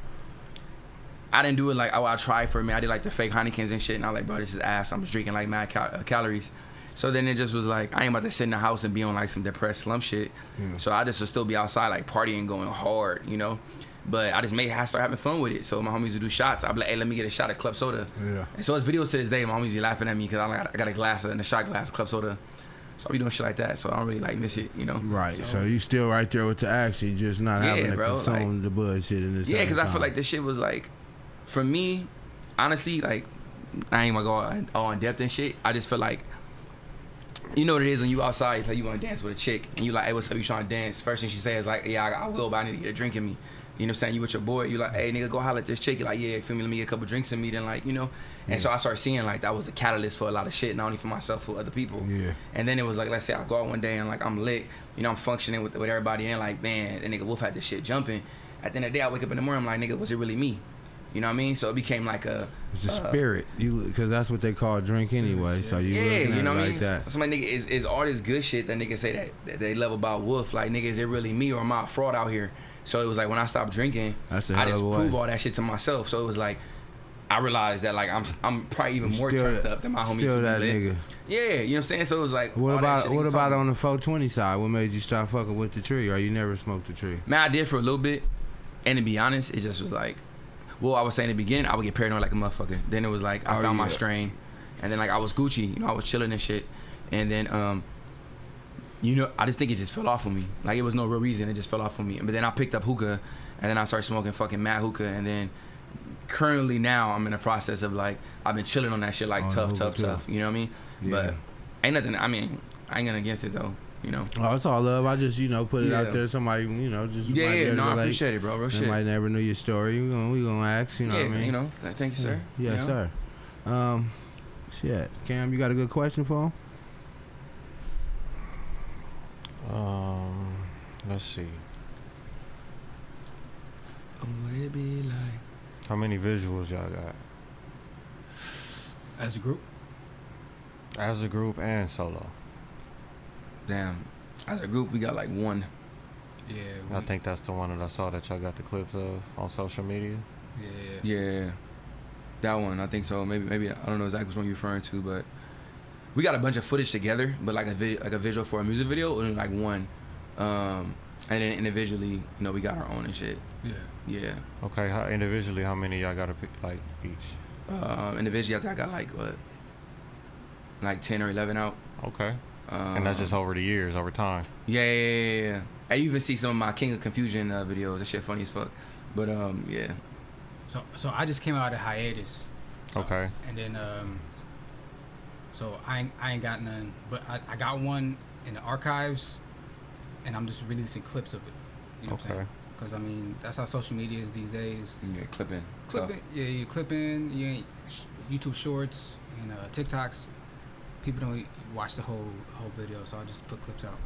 I didn't do it like I tried for a minute. I did like the fake Heinekens and shit, and I was like, bro, this is ass. I'm just drinking like mad calories. So then it just was like, I ain't about to sit in the house and be on like some depressed slump shit. Yeah. So I just would still be outside like partying, going hard, you know. But I just start having fun with it. So my homies would do shots. I'd be like, hey, let me get a shot of club soda. Yeah. And so it's videos to this day. My homies be laughing at me because I got a glass and a shot glass of club soda. So I be doing shit like that. So I don't really like miss it, you know. Right. So you still right there with the action, just not Yeah, having to bro, consume like- the bullshit in this. Yeah, because I feel like this shit was like, for me, honestly, like, I ain't gonna go all in depth and shit. I just feel like, you know what it is when you outside, it's like you wanna dance with a chick, and you like, hey, what's up, you trying to dance? First thing she says is like, yeah, I will, but I need to get a drink in me. You know what I'm saying? You with your boy, you like, hey, nigga, go holler at this chick. You're like, yeah, feel me, let me get a couple drinks in me, then like, you know. And so I started seeing like that was a catalyst for a lot of shit, not only for myself, for other people. Yeah. And then it was like, let's say I go out one day and like I'm lit, you know, I'm functioning with everybody, and like, man, that nigga Wolf had this shit jumping. At the end of the day, I wake up in the morning, I'm like, nigga, was it really me? You know what I mean? So it became like a It's the spirit, because that's what they call drink anyway. So you yeah, looking at you know it what I like mean? that. So my nigga is all this good shit that niggas say that they love about Wolf. Like, nigga, is it really me or am I a fraud out here? So it was like when I stopped drinking, That's a I hell just of a prove way. all that shit to myself. So it was like I realized that like I'm probably even You more still turned that- up than my homies. still who be that lit. nigga. Yeah, you know what I'm saying? So it was like What all that about shit what niggas about talking on the 420 side? What made you start fucking with the tree, or you never smoked the tree? Man, I did for a little bit, and to be honest, it just was like, well, I was saying in the beginning, I would get paranoid like a motherfucker. Then it was like I found my strain, and then like I was Gucci, you know, I was chilling and shit, and then you know, I just think it just fell off of me. Like it was no real reason, it just fell off of me. But then I picked up hookah, and then I started smoking fucking mad hookah, and then currently now I'm in the process of like I've been chilling on that shit like On tough, hookah too. you know what I mean? Yeah. But ain't nothing. I mean, I ain't gonna against it though. You know. Oh, it's all love. I just, put it out there. Somebody, just might be able to I relate. appreciate it, bro. Real shit. Somebody never knew your story. We gonna ask. You know what I mean? Thank you, sir. Yes, sir. Shit, Cam, you got a good question for him? Let's see. What it be like? How many visuals y'all got? As a group? As a group and solo. Damn. As a group, we got like one. Yeah. I think that's the one that I saw that y'all got the clips of on social media. Yeah. That one, I think so. Maybe I don't know exactly which one you're referring to, but we got a bunch of footage together, but like a visual for a music video, only like one. And then individually, we got our own and shit. Yeah. Okay, individually, how many y'all got to pick, like each? Individually, I think I got like 10 or 11 out. Okay. And that's just over the years, over time. Yeah. I even see some of my King of Confusion videos. That shit funny as fuck. But yeah. So I just came out of hiatus. Okay. And then so I ain't got none, but I got one in the archives, and I'm just releasing clips of it. You know what I'm saying? Because I mean that's how social media is these days. Yeah, clipping. Yeah, you clipping. You ain't YouTube Shorts and TikToks. People don't watch the whole video, so I just put clips out.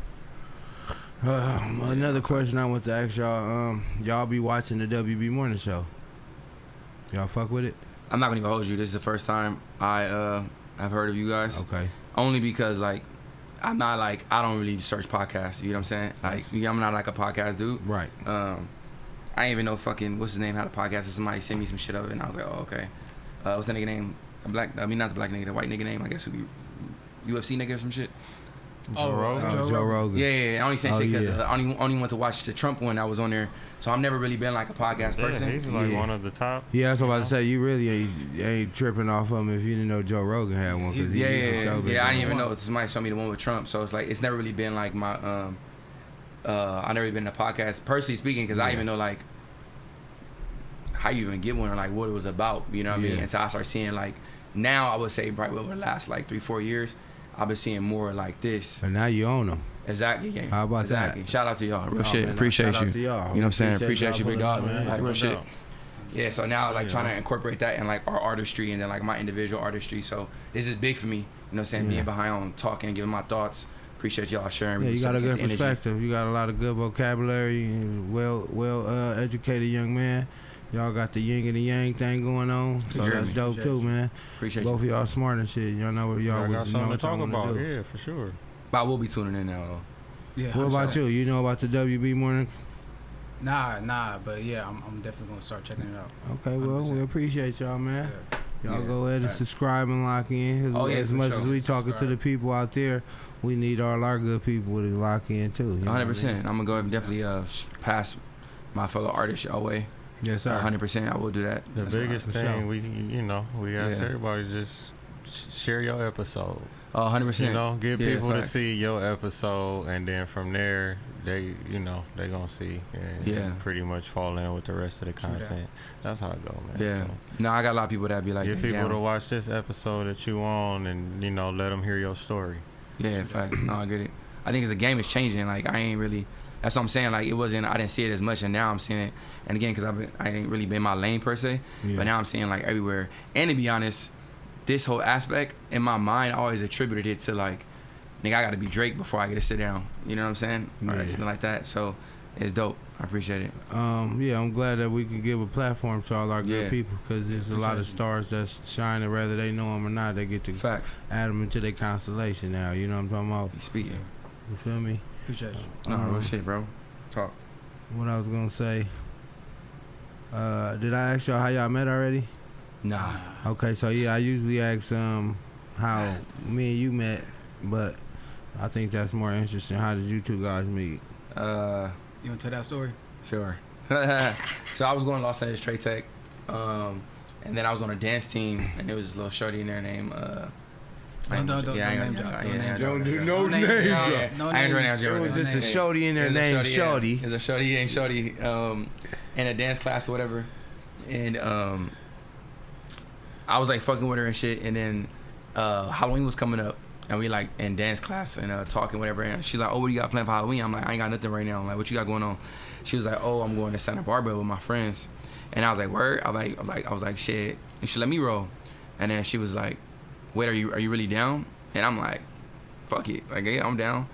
Another question I want to ask y'all. Y'all be watching the WB Morning Show? Y'all fuck with it? I'm not gonna even hold you. This is the first time I have heard of you guys. Okay. Only because I'm not I don't really search podcasts. You know what I'm saying? I'm not like a podcast dude. Right. I didn't even know fucking what's his name had a podcast. Somebody sent me some shit of it, and I was like, oh okay. What's the nigga name? Not the black nigga, the white nigga name. I guess would be UFC nigga or some shit. Joe Rogan. Yeah. I only saying shit because yeah. I only went to watch the Trump one that was on there. So I've never really been like a podcast person. He's like one of the top. Yeah, that's what I was about to say. You really ain't tripping off him if you didn't know Joe Rogan had one. Cause Yeah. I didn't even know. Somebody showed me the one with Trump. So it's like it's never really been like my. I never really been in a podcast personally speaking because I even know like how you even get one or like what it was about. You know what I mean? Until I start seeing like now I would say probably over the last like 3-4 years. I've been seeing more like this. And now you own them. Exactly. Yeah. How about that? Shout out to y'all. Real shit. Man, appreciate shout you. out to y'all. You know what I'm saying? Appreciate you, big dog, man. Like, real No shit. doubt. Yeah. So now like trying to incorporate that in like our artistry and then like my individual artistry. So this is big for me. You know what I'm saying? Being behind on talking and giving my thoughts. Appreciate y'all sharing. Yeah, you got a good perspective. You got a lot of good vocabulary and well educated young man. Y'all got the yin and the yang thing going on, so that's dope too, man. Appreciate both of y'all smart and shit. Y'all know what y'all got something to talk about. Do. Yeah, for sure. But I will be tuning in now though. Yeah. What about you? You know about the WB Morning? Nah, but yeah, I'm definitely gonna start checking it out. Okay, well, 100%. we appreciate y'all, man. Yeah. Y'all go ahead and subscribe and lock in. As much as we talking to the people out there, we need all our good people to lock in too. 100%. I'm gonna go ahead and definitely pass my fellow artists your way. Yes, sir. 100%. I will do that. The biggest thing we ask Yeah. everybody just share your episode. 100%. Get people to facts. see your episode, and then from there they gonna see and pretty much fall in with the rest of the content. That's how it go, man. Yeah. So, No, I got a lot of people that be like, get people to watch this episode that you on, and let them hear your story. Yeah, facts. No, I get it. I think as the game is changing, like I ain't really. That's what I'm saying. Like I didn't see it as much, and now I'm seeing it. And again, because I ain't really been my lane per se, but now I'm seeing like everywhere. And to be honest, this whole aspect in my mind, I always attributed it to like, nigga, I got to be Drake before I get to sit down. You know what I'm saying? Or something like that. So it's dope. I appreciate it. Yeah, I'm glad that we can give a platform to all our good people because there's a lot of stars that's shining, whether they know them or not. They get to add them into their constellation now. You know what I'm talking about? You speaking. You feel me? Appreciate you. No, real shit, bro. Talk. What I was gonna say. Did I ask y'all how y'all met already? Nah. Okay, so yeah, I usually ask how me and you met, but I think that's more interesting. How did you two guys meet? You wanna tell that story? Sure. So I was going to Los Angeles Trade Tech, and then I was on a dance team, and there was this little shorty in there named. Don't do no name drop. I ain't doing There was just a shorty in there named Shorty. There's a shorty named Shorty in a dance class or whatever, and I was like fucking with her and shit. And then Halloween was coming up, and we like in dance class and talking whatever. And she's like, "Oh, what you got planned for Halloween?" I'm like, "I ain't got nothing right now." I'm like, "What you got going on?" She was like, "Oh, I'm going to Santa Barbara with my friends." And I was like, "Word?" I was like, "Shit." And she let me roll. And then she was like, "Wait, are you really down?" And I'm like, "Fuck it, like yeah, I'm down."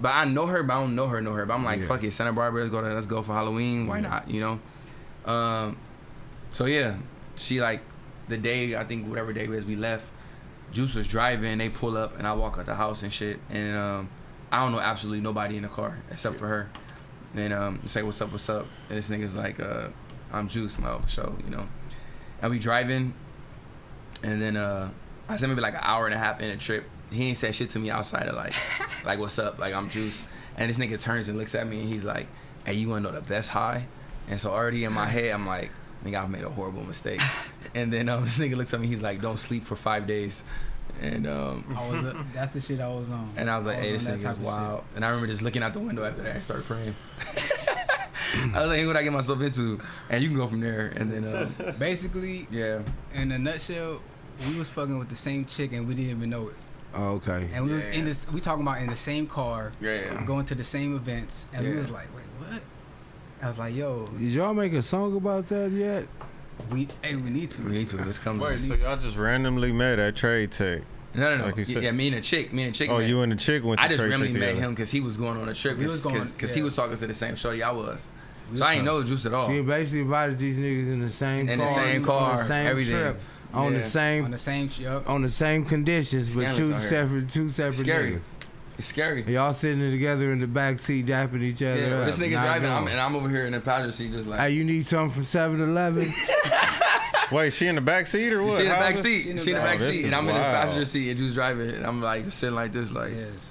But I know her, but I don't know her. But I'm like, "Fuck it, Santa Barbara, let's go for Halloween. Why not?" You know. So yeah, she like the day, I think whatever day it was we left, Juice was driving. They pull up and I walk out the house and shit. And I don't know absolutely nobody in the car except for her. And say what's up. And this nigga's like, I'm Juice. I'm like, oh, for sure, you know. And we driving. And then I said maybe like an hour and a half in a trip. He ain't said shit to me outside of like what's up, like I'm Juice. And this nigga turns and looks at me and he's like, "Hey, you wanna know the best high?" And so already in my head I'm like, nigga, I've made a horrible mistake. And then this nigga looks at me, he's like, "Don't sleep for 5 days." And that's the shit I was on. And I was like, "Hey, this nigga's wild." And I remember just looking out the window after that and started praying. I was like, "Hey, what I get myself into?" And you can go from there. And then basically, yeah. In a nutshell, we was fucking with the same chick and we didn't even know it. Oh, okay. And we was in this. We talking about in the same car. Yeah. Going to the same events, and we was like, "Wait, what?" I was like, "Yo, did y'all make a song about that yet?" We need to. This comes. Wait, so y'all just randomly met at Trade Tech? No. Like you said. Yeah, me and a chick. Oh, you and the chick went to I just Trade randomly Tech met together. him because he was going on a trip because he was talking to the same shorty I was. So I ain't know Juice at all. She basically invited these niggas in the same In car, the same car, on the same everything. trip, on the same conditions, but two separate Scary. niggas. It's scary. Y'all sitting together in the back seat, dapping each other Yeah, up. this nigga driving, and I'm over here in the passenger seat, just like. Hey, you need something from 7-Eleven? Wait, she in the back seat or what? She in the back seat. seat. She in the back seat, and I'm in the wild. passenger seat, and Juice driving, and I'm like just sitting like this, like. Yes,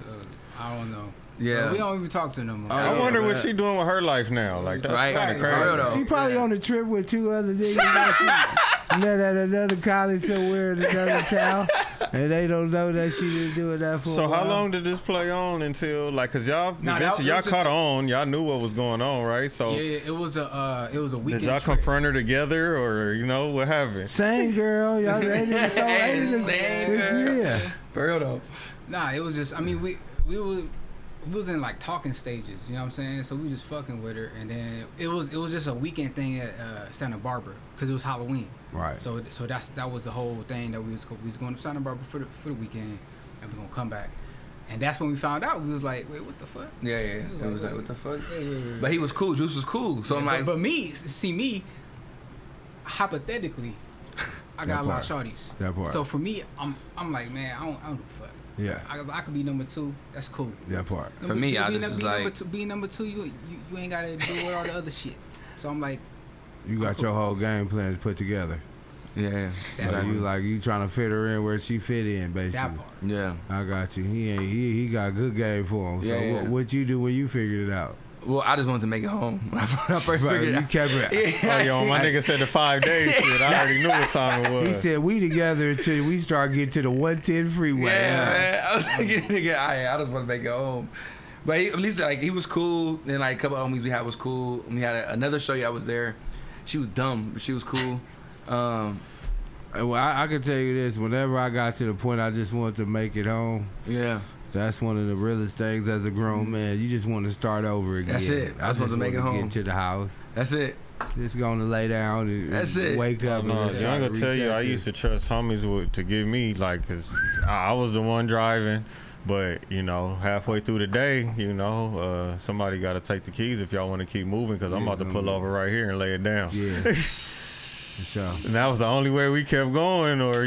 I don't know. Yeah. We don't even talk to her no more. I wonder what she doing with her life now. Like that's Right. kind of For real, crazy. though. She probably on a trip with 2 other niggas. Met at another college somewhere in another town, and they don't know that she been doing that for So a while. how long did this play on until cause y'all Nah, eventually that y'all was caught just on, y'all knew what was going on, right? So Yeah, it was a weekend. did y'all trip. confront her togeter or what happened? Same girl, y'all. They did so yeah. For real though. Nah, it was just. I mean, we was in like talking stages. You know what I'm saying? So we just fucking with her, and then it was just a weekend thing at Santa Barbara because it was Halloween. Right. So that was the whole thing that we was going to Santa Barbara for the weekend, and we gonna come back. And that's when we found out. We was like, "Wait, what the fuck?" Yeah. It was like, what the fuck? Yeah. But he was cool. Juice was cool. So I'm like, but me, hypothetically, I got a lot of shorties. That part. So for me, I'm like, man, I don't give a fuck. Yeah. I could be number 2. That's cool. That part. For me, I just was like, being number 2, you ain't gotta do all the other shit. So I'm like, You got your whole game plan put together. yeah. So you trying to fit her in where she fit in, basically. that part. Yeah. I got you. He got a good game for him. So Yeah. what you do when you figured it out? Well, I just wanted to make it home. When I first Right, figured it you out. kept it. Oh, yo, my nigga said the 5 days shit. I already knew what time it was. He said we together until we start getting to the 110 freeway. Yeah, man. I was like, nigga, I just want to make it home. But at least like he was cool. Then like a couple of homies we had was cool. We had another show. I was there. She was dumb, but she was cool. Well, I can tell you this. Whenever I got to the point I just wanted to make it home, Yeah. that's one of the realest things as a grown man. You just want to start over again. That's it. I just want to make it home. Get to the house. That's it. Just going to lay down and That's it. wake up. No, and just I'm try gonna tell you, reset I this. used to trust homies to give me cause I was the one driving, but halfway through the day, somebody got to take the keys if y'all want to keep moving, cause I'm about to pull over right here and lay it down. Yeah. And that was the only way we kept going, or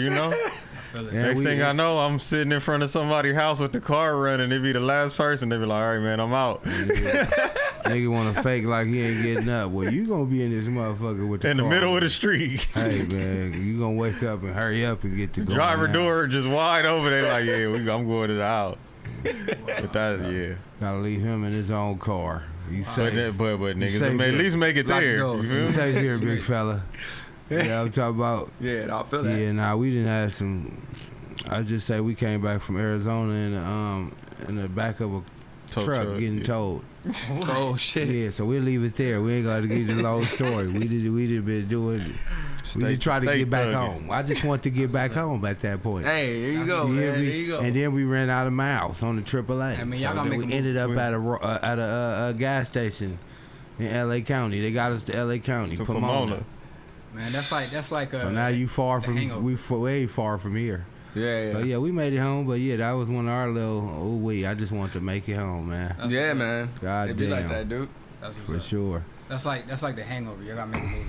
Next thing I know, I'm sitting in front of somebody's house with the car running. They be the last person. They be like, all right, man, I'm out. Nigga want to fake like he ain't getting up. Well, you going to be in this motherfucker with the in the car. middle of the street. Hey, man, you going to wake up and hurry up and get to going Driver now. door just wide open. They like, yeah, I'm going to the house. But that, yeah. Got to leave him in his own car. You say, But niggas safe at here. least make it Lock the there. doors. You feel you me? say here, big fella. Yeah, I'm talking about. Yeah, I feel that. Yeah, nah, we didn't have some. I just say we came back from Arizona in the back of a truck getting towed. Oh shit. Yeah, so we'll leave it there. We ain't got to give you the long story. We did been doing We just try to get back home. I just want to get back home at that point. Hey, there you go, man. There you go. And then we ran out of miles on the AAA. I mean, so y'all gotta then make we a ended up at a gas station in L.A. County. They got us to L.A. County, Pomona. Man, that's like. So now you far from way far from here. Yeah. So yeah, we made it home, but yeah, that was one of our little. I just want to make it home, man. Yeah, man. God It'd damn. be like that, dude. That's For sure. That's like The Hangover. You gotta make a movie.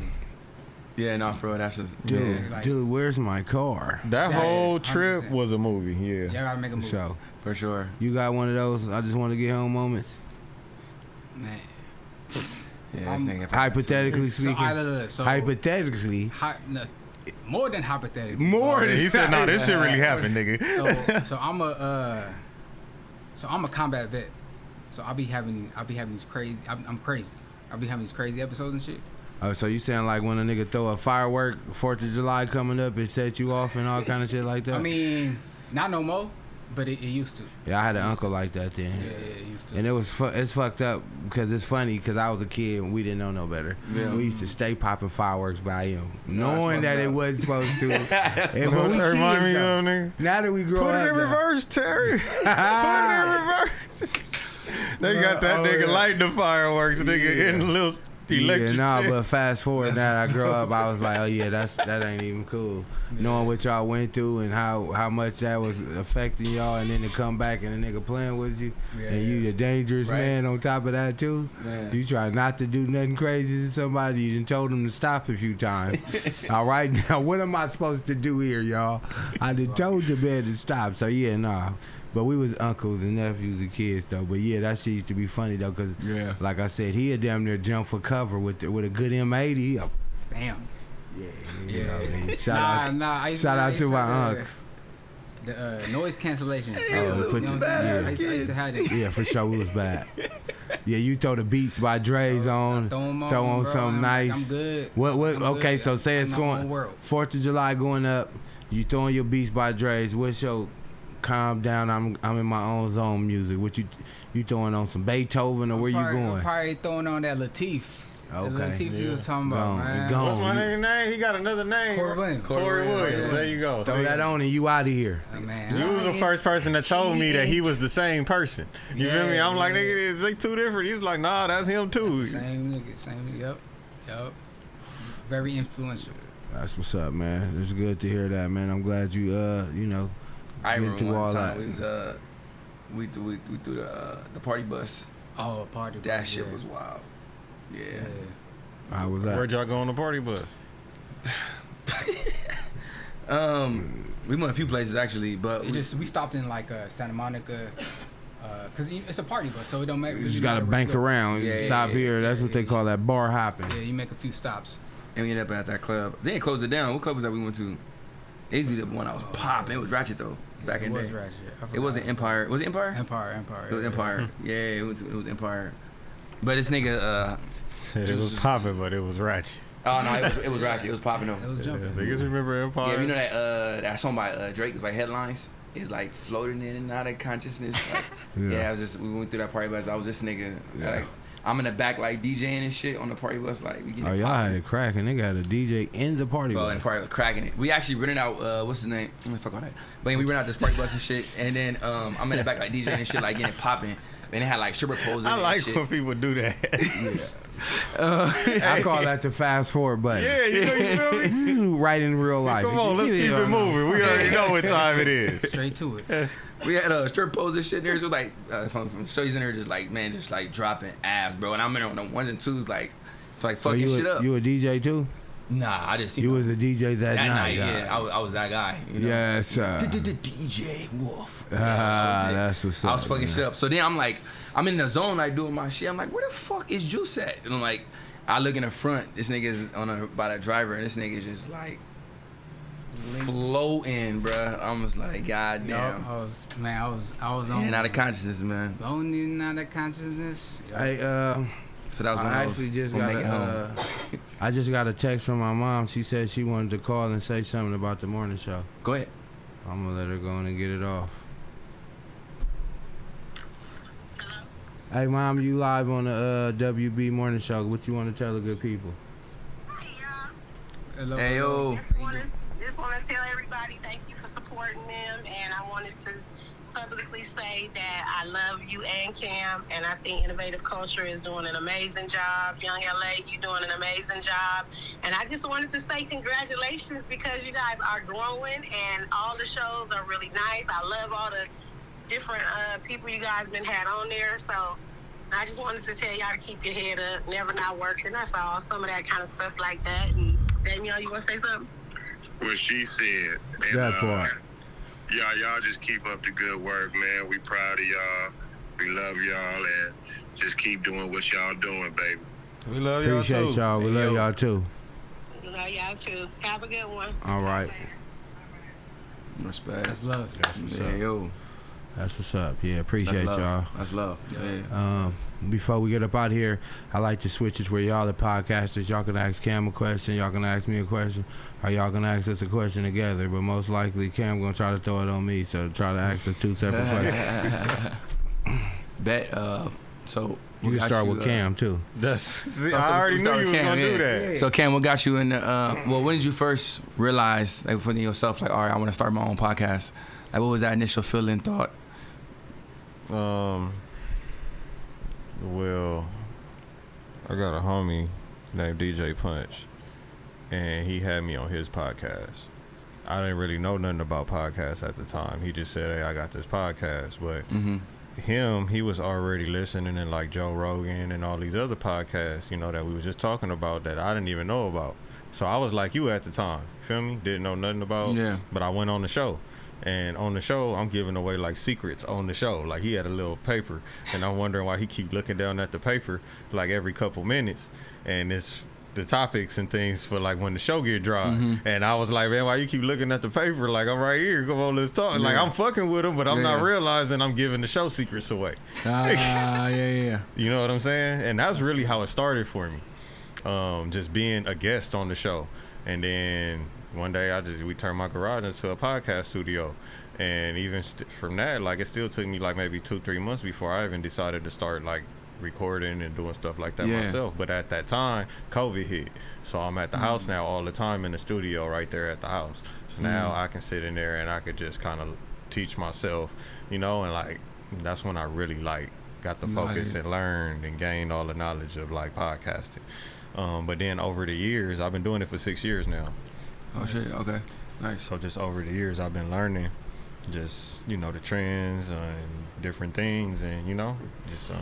Yeah, no, for real, that's just Dude, where's my car? That whole 100%. trip was a movie. Yeah. You gotta make a movie. So for sure. you got one of those I just want to get home moments? Man. Yeah, this nigga. Hypothetically speaking. Hypothetically. More than hypothetically. More than He said, "No, this shit really happened, nigga." So I'm a combat vet. So I'll be having these crazy. I'm crazy. I'll be having these crazy episodes and shit. Oh, so you saying like when a nigga throw a firework, 4th of July coming up, it set you off and all kind of shit like that? I mean, not no more, but it used to. Yeah, I had an uncle like that then. Yeah, it used to. And it's fucked up because it's funny because I was a kid and we didn't know no better. Yeah. We used to stay popping fireworks by him, knowing that it wasn't supposed to. And What when we remind me kids, of, though, nigga? now that we grow Put up, it in now- reverse, Terry. Put it in reverse. They got that nigga lighting the fireworks, nigga, in the little electric shit. But fast forward now that I grow up, I was like, oh yeah, that ain't even cool. Knowing what y'all went through and how much that was affecting y'all, and then to come back and a nigga playing with you, and you the dangerous man on top of that too. Man. You try not to do nothing crazy to somebody. You done told them to stop a few times. All right, now what am I supposed to do here, y'all? I done told the man to stop. So yeah, nah. But we was uncles and nephews and kids though. But yeah, that shit used to be funny though, cause like I said, he had damn near jump for cover with a good M80. Damn. Yeah. Shout out to my unks. The noise cancellation. Oh, put the- I used to have that. Yeah, for sure, it was bad. Yeah, you throw the Beats by Dre's on, Throw 'em on, throw on bro. something nice. I'm good. What? I'm Okay, good. so say it's I'm in my own going world. 4th of July going up. You throwing your Beats by Dre's. What's your calm down? I'm in my own zone music. What you throwing on some Beethoven or where you going? I'm probably throwing on that Latif. Okay. The Latif you was talking about, Gone, man. gone. What's my nigga name? He got another name. Corey Williams. Corey Williams. There you go. Throw See? that on and you out of here. Man. You was the first person that told me that he was the same person. You feel me? I'm like, nigga, is they two different? He was like, nah, that's him too. Same nigga. Yep. Very influential. That's what's up, man. It's good to hear that, man. I'm glad you I been remember through all one that. time we threw the party bus. Oh, party. That bus, shit yeah. was wild. Yeah. How was that? Where'd y'all go on the party bus? We went a few places actually, but We stopped in like Santa Monica, cause it's a party bus, so it don't make. You just gotta bank around. You Yeah, stop yeah, here. That's what they call that bar hopping. Yeah, you make a few stops. and we ended up at that club. They didn't close it down. What club was that we went to? It used to be the one I was popping. It was Ratchet though. Back in the day. Ratchet. It wasn't Empire. Was it Empire? Empire. It was Empire. Yeah, it was Empire. But this nigga, It was popping, but it was ratchet. oh no, it was Ratchet. It was popping though. It was jumping. Niggas remember Empire? Yeah, you know that song by Drake is like Headlines. It's like floating in and out of consciousness. Like, I was just we went through that party bus. I was this nigga. Like, I'm in the back like DJing and shit on the party bus. Like we getting Oh, y'all poppin'. had it cracking. They got a DJ in the party Bro, bus. and party cracking it. We actually rented out what's his name? Fuck all that. But we rented out this party bus and shit. And then I'm in the back like DJing and shit, like getting it popping. And they had like stripper poles in I it like and shit. when people do that. I call that the fast forward button. Yeah, you feel me? This is right in real life. Come on, let's keep it moving. We already know what time it is. Straight to it. We had stripper poles and shit in there. It was like from shorties in there just like dropping ass, bro. And I'm in on the ones and twos like So fucking shit up. You a DJ too? Nah, I just You was a DJ that night. Yeah, I was that guy. You know? Yes, sir. DJ Wolf. That's what's up. I was fucking man. shit up. So then I'm like, I'm in the zone, like doing my shit. I'm like, where the fuck is Juice at? And I'm like, I look in the front. This nigga's by the driver, and this nigga's just like floating, bruh. I was like, God damn. I was on. In and out of consciousness, man. Floating in and out of consciousness. Hey, So that was when I I was actually just gonna got make it home. I just got a text from my mom. She said she wanted to call and say something about the morning show. Go ahead. I'm gonna let her go in and get it off. Hey, Mom, you live on the WB Morning Show. What you want to tell the good people? Hello. Hey, Just want to tell everybody thank you for supporting them, and I wanted to publicly say that I love you and Cam, and I think Innovative Culture is doing an amazing job. Young LA, you doing an amazing job, and I just wanted to say congratulations because you guys are growing, and all the shows are really nice. I love all the different people you guys been had on there, so I just wanted to tell y'all to keep your head up, never not working. That's all. Some of that kind of stuff like that. And Damian, you want to say something? What she said. And, That part. Y'all just keep up the good work, man. We proud of y'all. We love y'all, and just keep doing what y'all doing, baby. We love y'all too. Appreciate y'all. We love y'all too. Love y'all too. Have a good one. All right. Respect. That's love. Yeah, yo. That's what's up. Yeah, appreciate That's love. y'all. That's love. Yeah. Before we get up out here, I like to switch it where y'all the podcasters. Y'all can ask Cam a question. Y'all can ask me a question. Or y'all can ask us a question together. But most likely, Cam going to try to throw it on me. So try to ask us two separate questions. Bet. So You can start with Cam, too. See, I already knew you was going to do that. So Cam, what got you in the, well, when did you first realize, like, for yourself, like, all right, I want to start my own podcast? Like, what was that initial feeling, thought? Well, I got a homie named DJ Punch, and he had me on his podcast. I didn't really know nothing about podcasts at the time. He just said, hey, I got this podcast. But he was already listening to like Joe Rogan and all these other podcasts, you know, that we was just talking about that I didn't even know about. So I was like you at the time, feel me? Didn't know nothing about, but I went on the show. And on the show, I'm giving away like secrets on the show. Like he had a little paper, and I'm wondering why he keep looking down at the paper like every couple minutes. And it's the topics and things for like when the show get dry. And I was like, man, why you keep looking at the paper? Like I'm right here. Come on, let's talk. Like I'm fucking with him, but I'm not realizing I'm giving the show secrets away. Yeah. You know what I'm saying? And that's really how it started for me. Just being a guest on the show, and then one day we turned my garage into a podcast studio, and even from that, like it still took me like maybe 2-3 months before I even decided to start like recording and doing stuff like that myself. But at that time, COVID hit, so I'm at the house now all the time in the studio right there at the house. So now I can sit in there and I could just kind of teach myself, you know, and like that's when I really like got the focus and learned and gained all the knowledge of like podcasting. But then over the years, I've been doing it for 6 years now. Oh shit, okay. Nice. So just over the years I've been learning just, you know, the trends and different things, and you know, just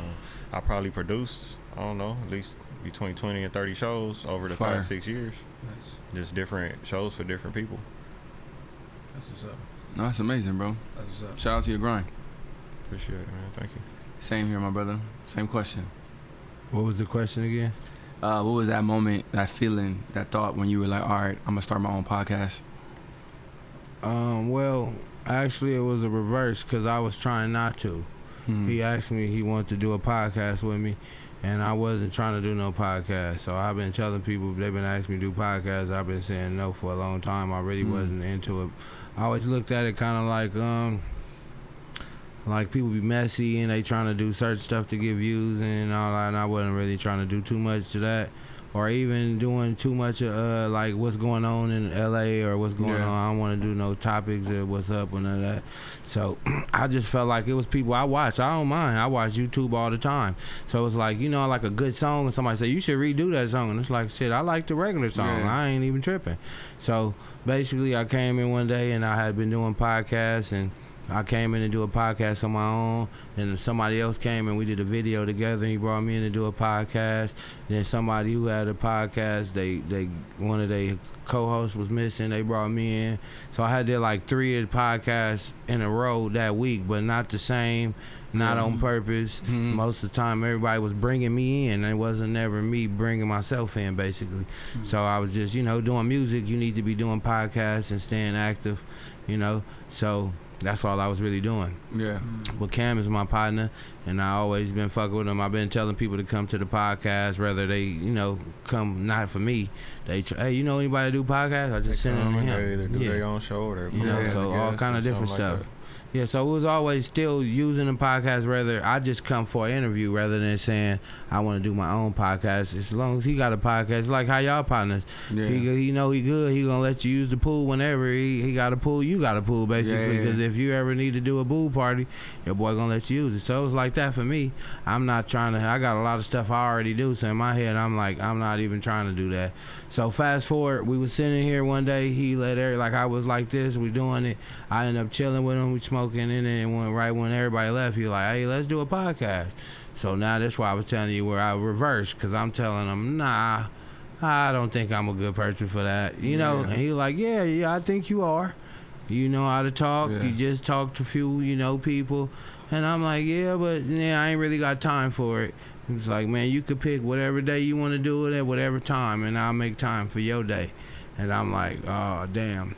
I probably produced, I don't know, at least between 20 and 30 shows over the past 6 years. Nice. Just different shows for different people. That's what's up. No, that's amazing, bro. That's what's up. Shout out to your grind. Appreciate it, man. Thank you. Same here, my brother. Same question. What was the question again? What was that moment, that feeling, that thought when you were like, all right, I'm gonna start my own podcast? Well, actually it was a reverse because I was trying not to. He asked me he wanted to do a podcast with me, and I wasn't trying to do no podcast. So I've been telling people, they've been asking me to do podcasts. I've been saying no for a long time. I really wasn't into it. I always looked at it kind of like people be messy and they trying to do certain stuff to get views and all that, and I wasn't really trying to do too much to that, or even doing too much like what's going on in LA or what's going on. I don't want to do no topics or what's up or none of that. So I just felt like it was people I watch. I don't mind. I watch YouTube all the time. So it's like, you know, like a good song and somebody say, you should redo that song. And it's like, shit, I like the regular song. I ain't even tripping. So basically I came in one day and I had been doing podcasts, and I came in to do a podcast on my own. Then somebody else came and we did a video together. He brought me in to do a podcast. And then somebody who had a podcast, they one of their co-hosts was missing. They brought me in. So I had did like 3 of the podcasts in a row that week, but not the same, not on purpose. Most of the time, everybody was bringing me in. It wasn't never me bringing myself in, basically. So I was just, you know, doing music. You need to be doing podcasts and staying active, you know. So that's all I was really doing. But Cam is my partner, and I always been fucking with him. I've been telling people to come to the podcast, whether they, you know, come not for me. They, hey, you know anybody do podcasts? I just send them to him. They do their own show or you know, so all kind of different stuff. Yeah, so it was always still using the podcast. Rather, I just come for an interview rather than saying I want to do my own podcast. As long as he got a podcast, like how y'all partners. Yeah. He know he good. He gonna let you use the pool whenever he got a pool. You got a pool basically. Because if you ever need to do a pool party, your boy gonna let you use it. So it was like that for me. I'm not trying to. I got a lot of stuff I already do. So in my head, I'm like, I'm not even trying to do that. So fast forward, we was sitting here one day. He let Eric, like I was like this. We doing it. I ended up chilling with him. We smoking. And then right when everybody left, he like, hey, let's do a podcast. So now that's why I was telling you where I reversed, because I'm telling him, nah, I don't think I'm a good person for that. You know, and he like, yeah, I think you are. You know how to talk. You just talk to few, people. And I'm like, yeah, but I ain't really got time for it. He was like, man, you could pick whatever day you want to do it at whatever time, and I'll make time for your day. And I'm like, oh, damn.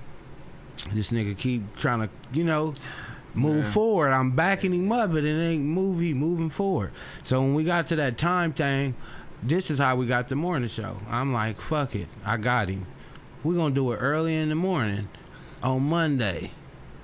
This nigga keep trying to, move forward. I'm backing him up, but it ain't moving forward. So when we got to that time thing, this is how we got the morning show. I'm like, fuck it. I got him. We're going to do it early in the morning on Monday.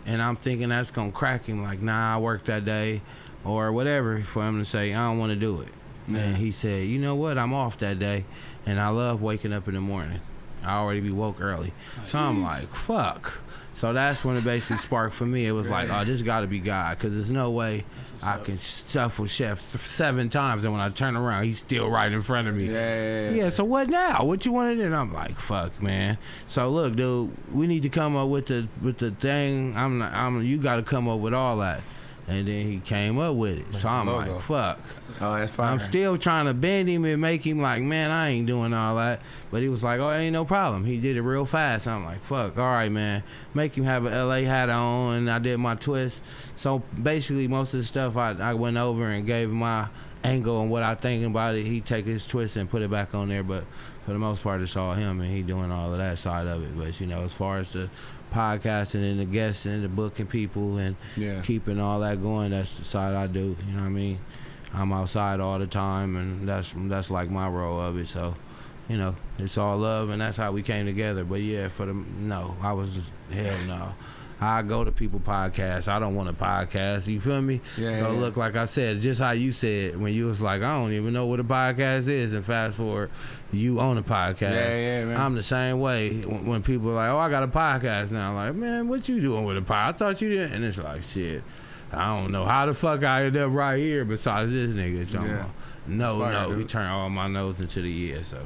And I'm thinking that's going to crack him. Like, nah, I worked that day or whatever for him to say, I don't want to do it. And he said, you know what? I'm off that day. And I love waking up in the morning. I already be woke early. So I'm like, fuck. So that's when it basically sparked for me. It was like, oh, this got to be God, because there's no way I can shuffle Chef 7 times, and when I turn around, he's still right in front of me. Yeah. So what now? What you want to do? And I'm like, fuck, man. So look, dude, we need to come up with the thing. You got to come up with all that. And then he came up with it. So I'm like, fuck. Oh, that's fine. I'm still trying to bend him and make him like, man, I ain't doing all that. But he was like, oh, ain't no problem. He did it real fast. I'm like, fuck, all right, man. Make him have an LA hat on, and I did my twist. So basically, most of the stuff I went over and gave my angle and what I thinking about it. He take his twist and put it back on there. But for the most part, it's all him, and he doing all of that side of it. But, as far as the podcasting and the guests and the booking people and keeping all that going, that's the side I do. You know what I mean? I'm outside all the time, and that's like my role of it. So, it's all love, and that's how we came together. But yeah, I was hell no. I go to people podcasts. I don't want a podcast. You feel me? Look, like I said, just how you said when you was like, I don't even know what a podcast is, and fast forward, you own a podcast. Man. I'm the same way. When people are like, oh, I got a podcast now. I'm like, man, what you doing with a podcast? I thought you did. And it's like, shit, I don't know how the fuck I ended up right here besides this nigga. No, he turned all my nose into the year, so.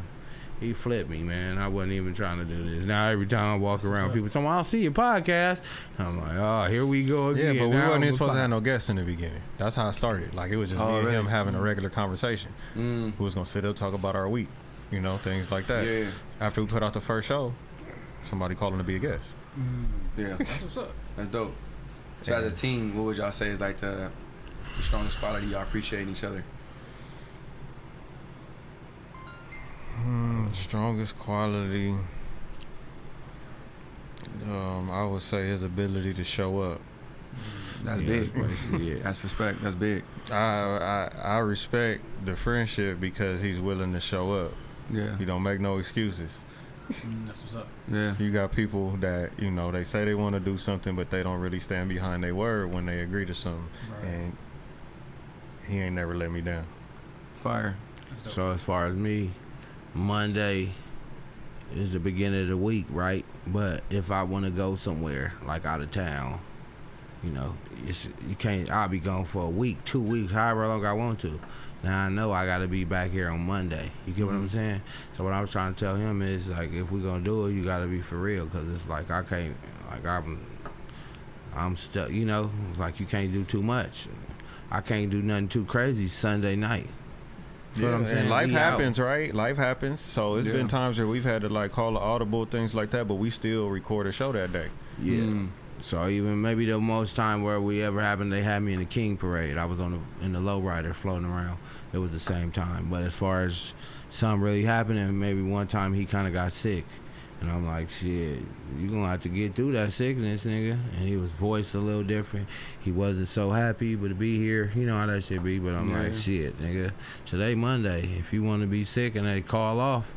He flipped me, man. I wasn't even trying to do this. Now every time I walk around, people tell me, I'll see your podcast. I'm like, oh, here we go again. Yeah, but we wasn't even supposed to have no guests in the beginning. That's how it started. Like, it was just me and him having a regular conversation. We was going to sit up, talk about our week, things like that. Yeah. After we put out the first show, somebody called him to be a guest. Yeah. That's what's up. That's dope. So as a team, what would y'all say is like the strongest quality y'all appreciate in each other? Strongest quality, I would say his ability to show up. That's big. That's respect. That's big. I respect the friendship because he's willing to show up. Yeah. He don't make no excuses. That's what's up. Yeah. You got people that, they say they want to do something, but they don't really stand behind their word when they agree to something. Right. And he ain't never let me down. Fire. So as far as me, Monday is the beginning of the week, right? But if I want to go somewhere like out of town, you can't. I'll be gone for a week, 2 weeks, however long I want to. Now I know I got to be back here on Monday. You get what I'm saying? So what I was trying to tell him is like, if we're gonna do it, you got to be for real, because it's like I can't. Like I'm stuck. Like you can't do too much. I can't do nothing too crazy Sunday night. Yeah, what I'm saying? And life happens, right? Life happens. So it's been times where we've had to like call an audible, things like that, but we still record a show that day. Yeah. So even maybe the most time where we ever happened, they had me in the King Parade. I was in the lowrider floating around. It was the same time. But as far as something really happening, maybe one time he kind of got sick. And I'm like, shit, you gonna have to get through that sickness, nigga. And he was voiced a little different. He wasn't so happy to be here. You know how that shit be. But I'm like, shit, nigga. Today Monday. If you want to be sick and they call off,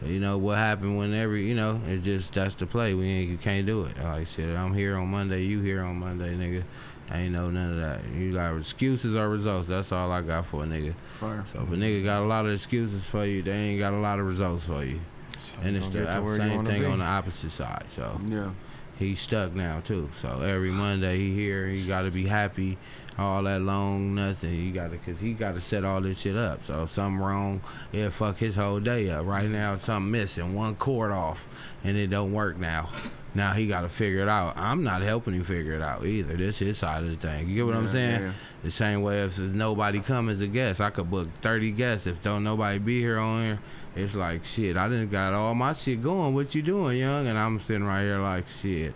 what happened whenever, it's just, that's the play. You can't do it. Like, shit, I'm here on Monday, you here on Monday, nigga. Ain't no none of that. You got excuses or results. That's all I got for a nigga. Fire. So if a nigga got a lot of excuses for you, they ain't got a lot of results for you. So And it's the same thing on the opposite side. So Yeah. he's stuck now too. So every Monday he here, he got to be happy. All that long nothing. Cause he got to set all this shit up. So if something wrong, it'll fuck his whole day up. Right now, something missing, one cord off, and it don't work now. Now he got to figure it out. I'm not helping him figure it out either. This his side of the thing. You get what I'm saying? Yeah. The same way if nobody come as a guest, I could book 30 guests. If don't nobody be here on here, it's like shit. I done got all my shit going. What you doing, young? And I'm sitting right here like shit.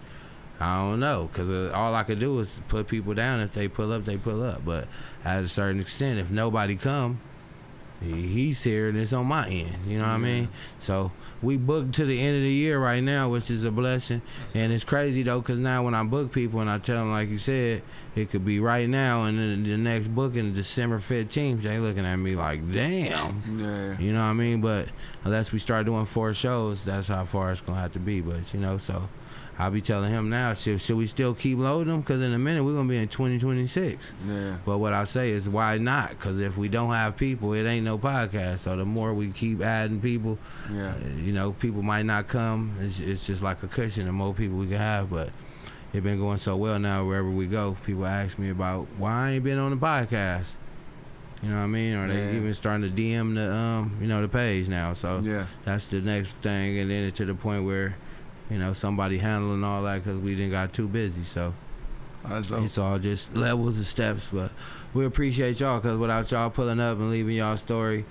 I don't know, because all I could do is put people down. If they pull up, they pull up. But at a certain extent, if nobody come, he's here and it's on my end. You know what I mean? So we booked to the end of the year right now, which is a blessing. And it's crazy, though, because now when I book people and I tell them, like you said, it could be right now and then the next booking, December 15th, they looking at me like, damn. Yeah. You know what I mean? But unless we start doing 4 shows, that's how far it's going to have to be. But, you know, so I'll be telling him now, should we still keep loading them? Because in a minute, we're going to be in 2026. Yeah. But what I say is, why not? Because if we don't have people, it ain't no podcast. So the more we keep adding people, Yeah. you know, people might not come. It's just like a cushion. The more people we can have. But it's been going so well now, wherever we go, people ask me about why I ain't been on the podcast. You know what I mean? Or they even starting to DM the, the page now. So Yeah. that's the next thing. And then to the point where, you know, somebody handling all that because we didn't got too busy. So it's all just levels and steps. But we appreciate y'all, because without y'all pulling up and leaving y'all story,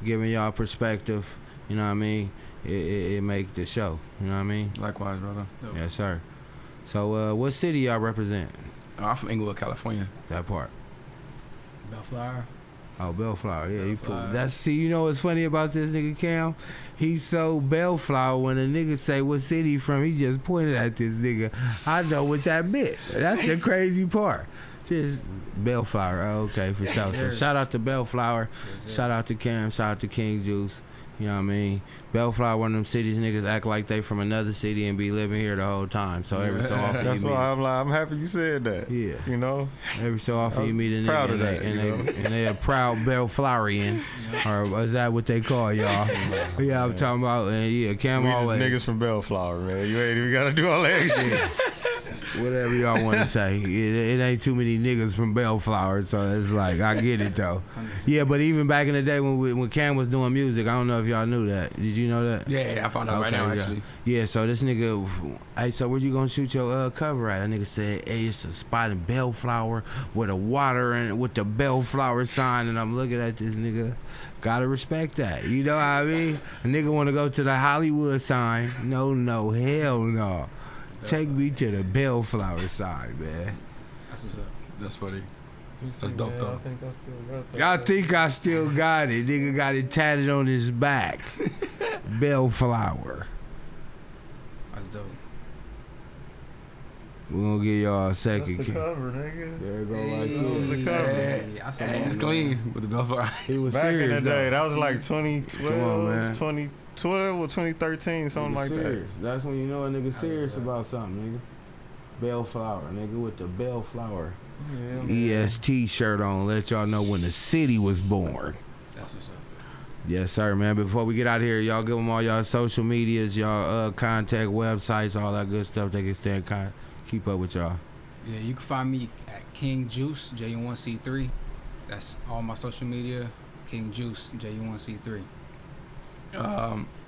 giving y'all perspective, you know what I mean, it make the show. You know what I mean? Likewise, brother. Yes, sir. So what city y'all represent? I'm from Inglewood, California. That part. Bellflower. Oh, Bellflower, yeah, you put Bellflower. that's. See, you know what's funny about this nigga Cam? He's so Bellflower. When a nigga say what city he from, he just pointed at this nigga. I know what that meant. That's the crazy part. Just Bellflower. Oh, okay, for sure. So shout out to Bellflower. Shout out to Cam. Shout out to King Juice. You know what I mean? Bellflower, one of them cities niggas act like they from another city and be living here the whole time. So every so often That's why I'm happy you said that. Yeah. You know? Every so often you meet a proud nigga of that, and they a proud Bellflowerian. Or is that what they call y'all? Yeah, I'm talking about, and yeah, Cam We just always. niggas from Bellflower, man. You ain't even got to do all that shit. Whatever y'all want to say. It ain't too many niggas from Bellflower, so it's like, I get it though. Yeah, but even back in the day when Cam was doing music, I don't know if y'all knew that. Did you know that? Yeah, I found out right now, actually. Yeah, so this nigga, hey, so where you gonna shoot your cover at? That nigga said, hey, it's a spot in Bellflower with a water and with the Bellflower sign, and I'm looking at this nigga. Gotta respect that. You know what I mean? A nigga wanna go to the Hollywood sign. No, hell no. Take me to the Bellflower sign, man. That's what's up. That's funny. That's dope, though. I think I still got it. Nigga got it tatted on his back. Bellflower. That's dope. We're gonna give y'all a second. That's the cover, nigga. There it go right That was there. the cover. Hey, I saw It's it. clean with the Bellflower. He was Back serious in the day, though. that was like Come on, man. 2012, 2012 or 2013, something like serious. That's when you know a nigga serious about something, nigga. Bellflower, nigga, with the Bellflower that. Yeah, EST shirt on. Let y'all know when the city was born. That's what's up. Yes, sir, man. Before we get out of here, y'all give them all y'all social medias, y'all contact websites, all that good stuff. They can stay in keep up with y'all. Yeah, you can find me at King Juice, JU1C3. That's all my social media. King Juice, JU1C3. You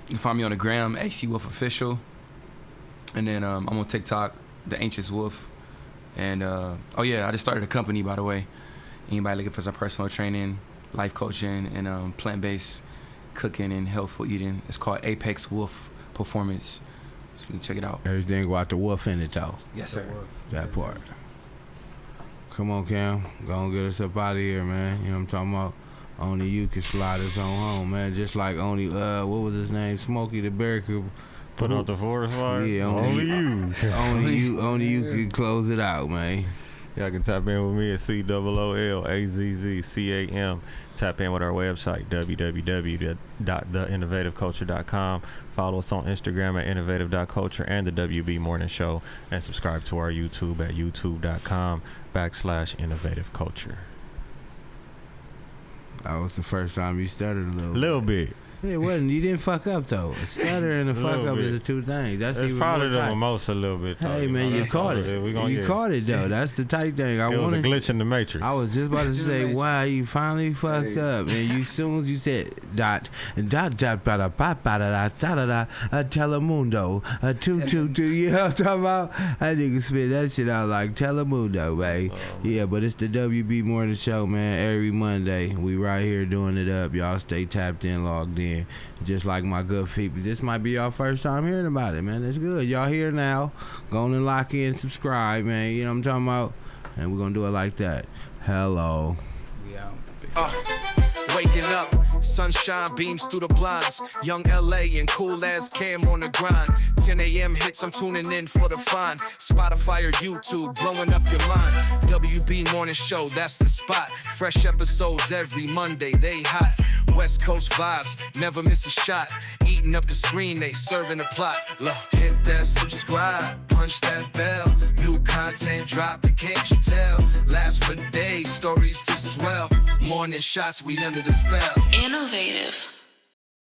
can find me on the gram, AC Wolf Official. And then I'm on TikTok, The Anxious Wolf. And, I just started a company, by the way. Anybody looking for some personal training, life coaching, and plant-based cooking and healthful eating. It's called Apex Wolf Performance. So you can check it out. Everything got the wolf in it, though. Yes, sir. That part. Come on, Cam. Go and get us up out of here, man. You know what I'm talking about? Only you can slide us on home, man. Just like only, what was his name? Smokey the Bear could Put out the forest fire? Yeah, only you. only you can close it out, man. Y'all can tap in with me at COOLAZZCAM. Tap in with our website, www.theinnovativeculture.com. Follow us on Instagram at innovative.culture and the WB Morning Show. And subscribe to our YouTube at youtube.com/innovativeculture. That was the first time you stuttered a Little bit. It wasn't. You didn't fuck up though. Stutter and the fuck up is the two things. That's it's even probably more the tight. mimosa a little bit. Though, hey man, you caught it. You caught it though. That's the tight thing. It was a glitch in the matrix. I was just about to say, wow, you finally fucked up, and you soon as you said Telemundo, 222. You know what I'm talking about? That nigga spit that shit out like Telemundo, babe. Yeah, but it's the WB Morning Show, man. Every Monday, we right here doing it up. Y'all stay tapped in, logged in. Just like my good people. This might be y'all first time hearing about it, man. That's good. Y'all here now. Go on and lock in, subscribe, man. You know what I'm talking about? And we're gonna do it like that. Hello. We out. Waking up, sunshine beams through the blinds. Young LA and cool as Cam on the grind. 10 a.m. hits, I'm tuning in for the fine. Spotify or YouTube, blowing up your mind. WB Morning Show, that's the spot. Fresh episodes every Monday, they hot. West Coast vibes, never miss a shot. Eating up the screen, they serving the plot. Look, hit that subscribe, punch that bell. New content dropping, can't you tell? Last for days, stories to swell. Morning shots, we under the spell. Innovative.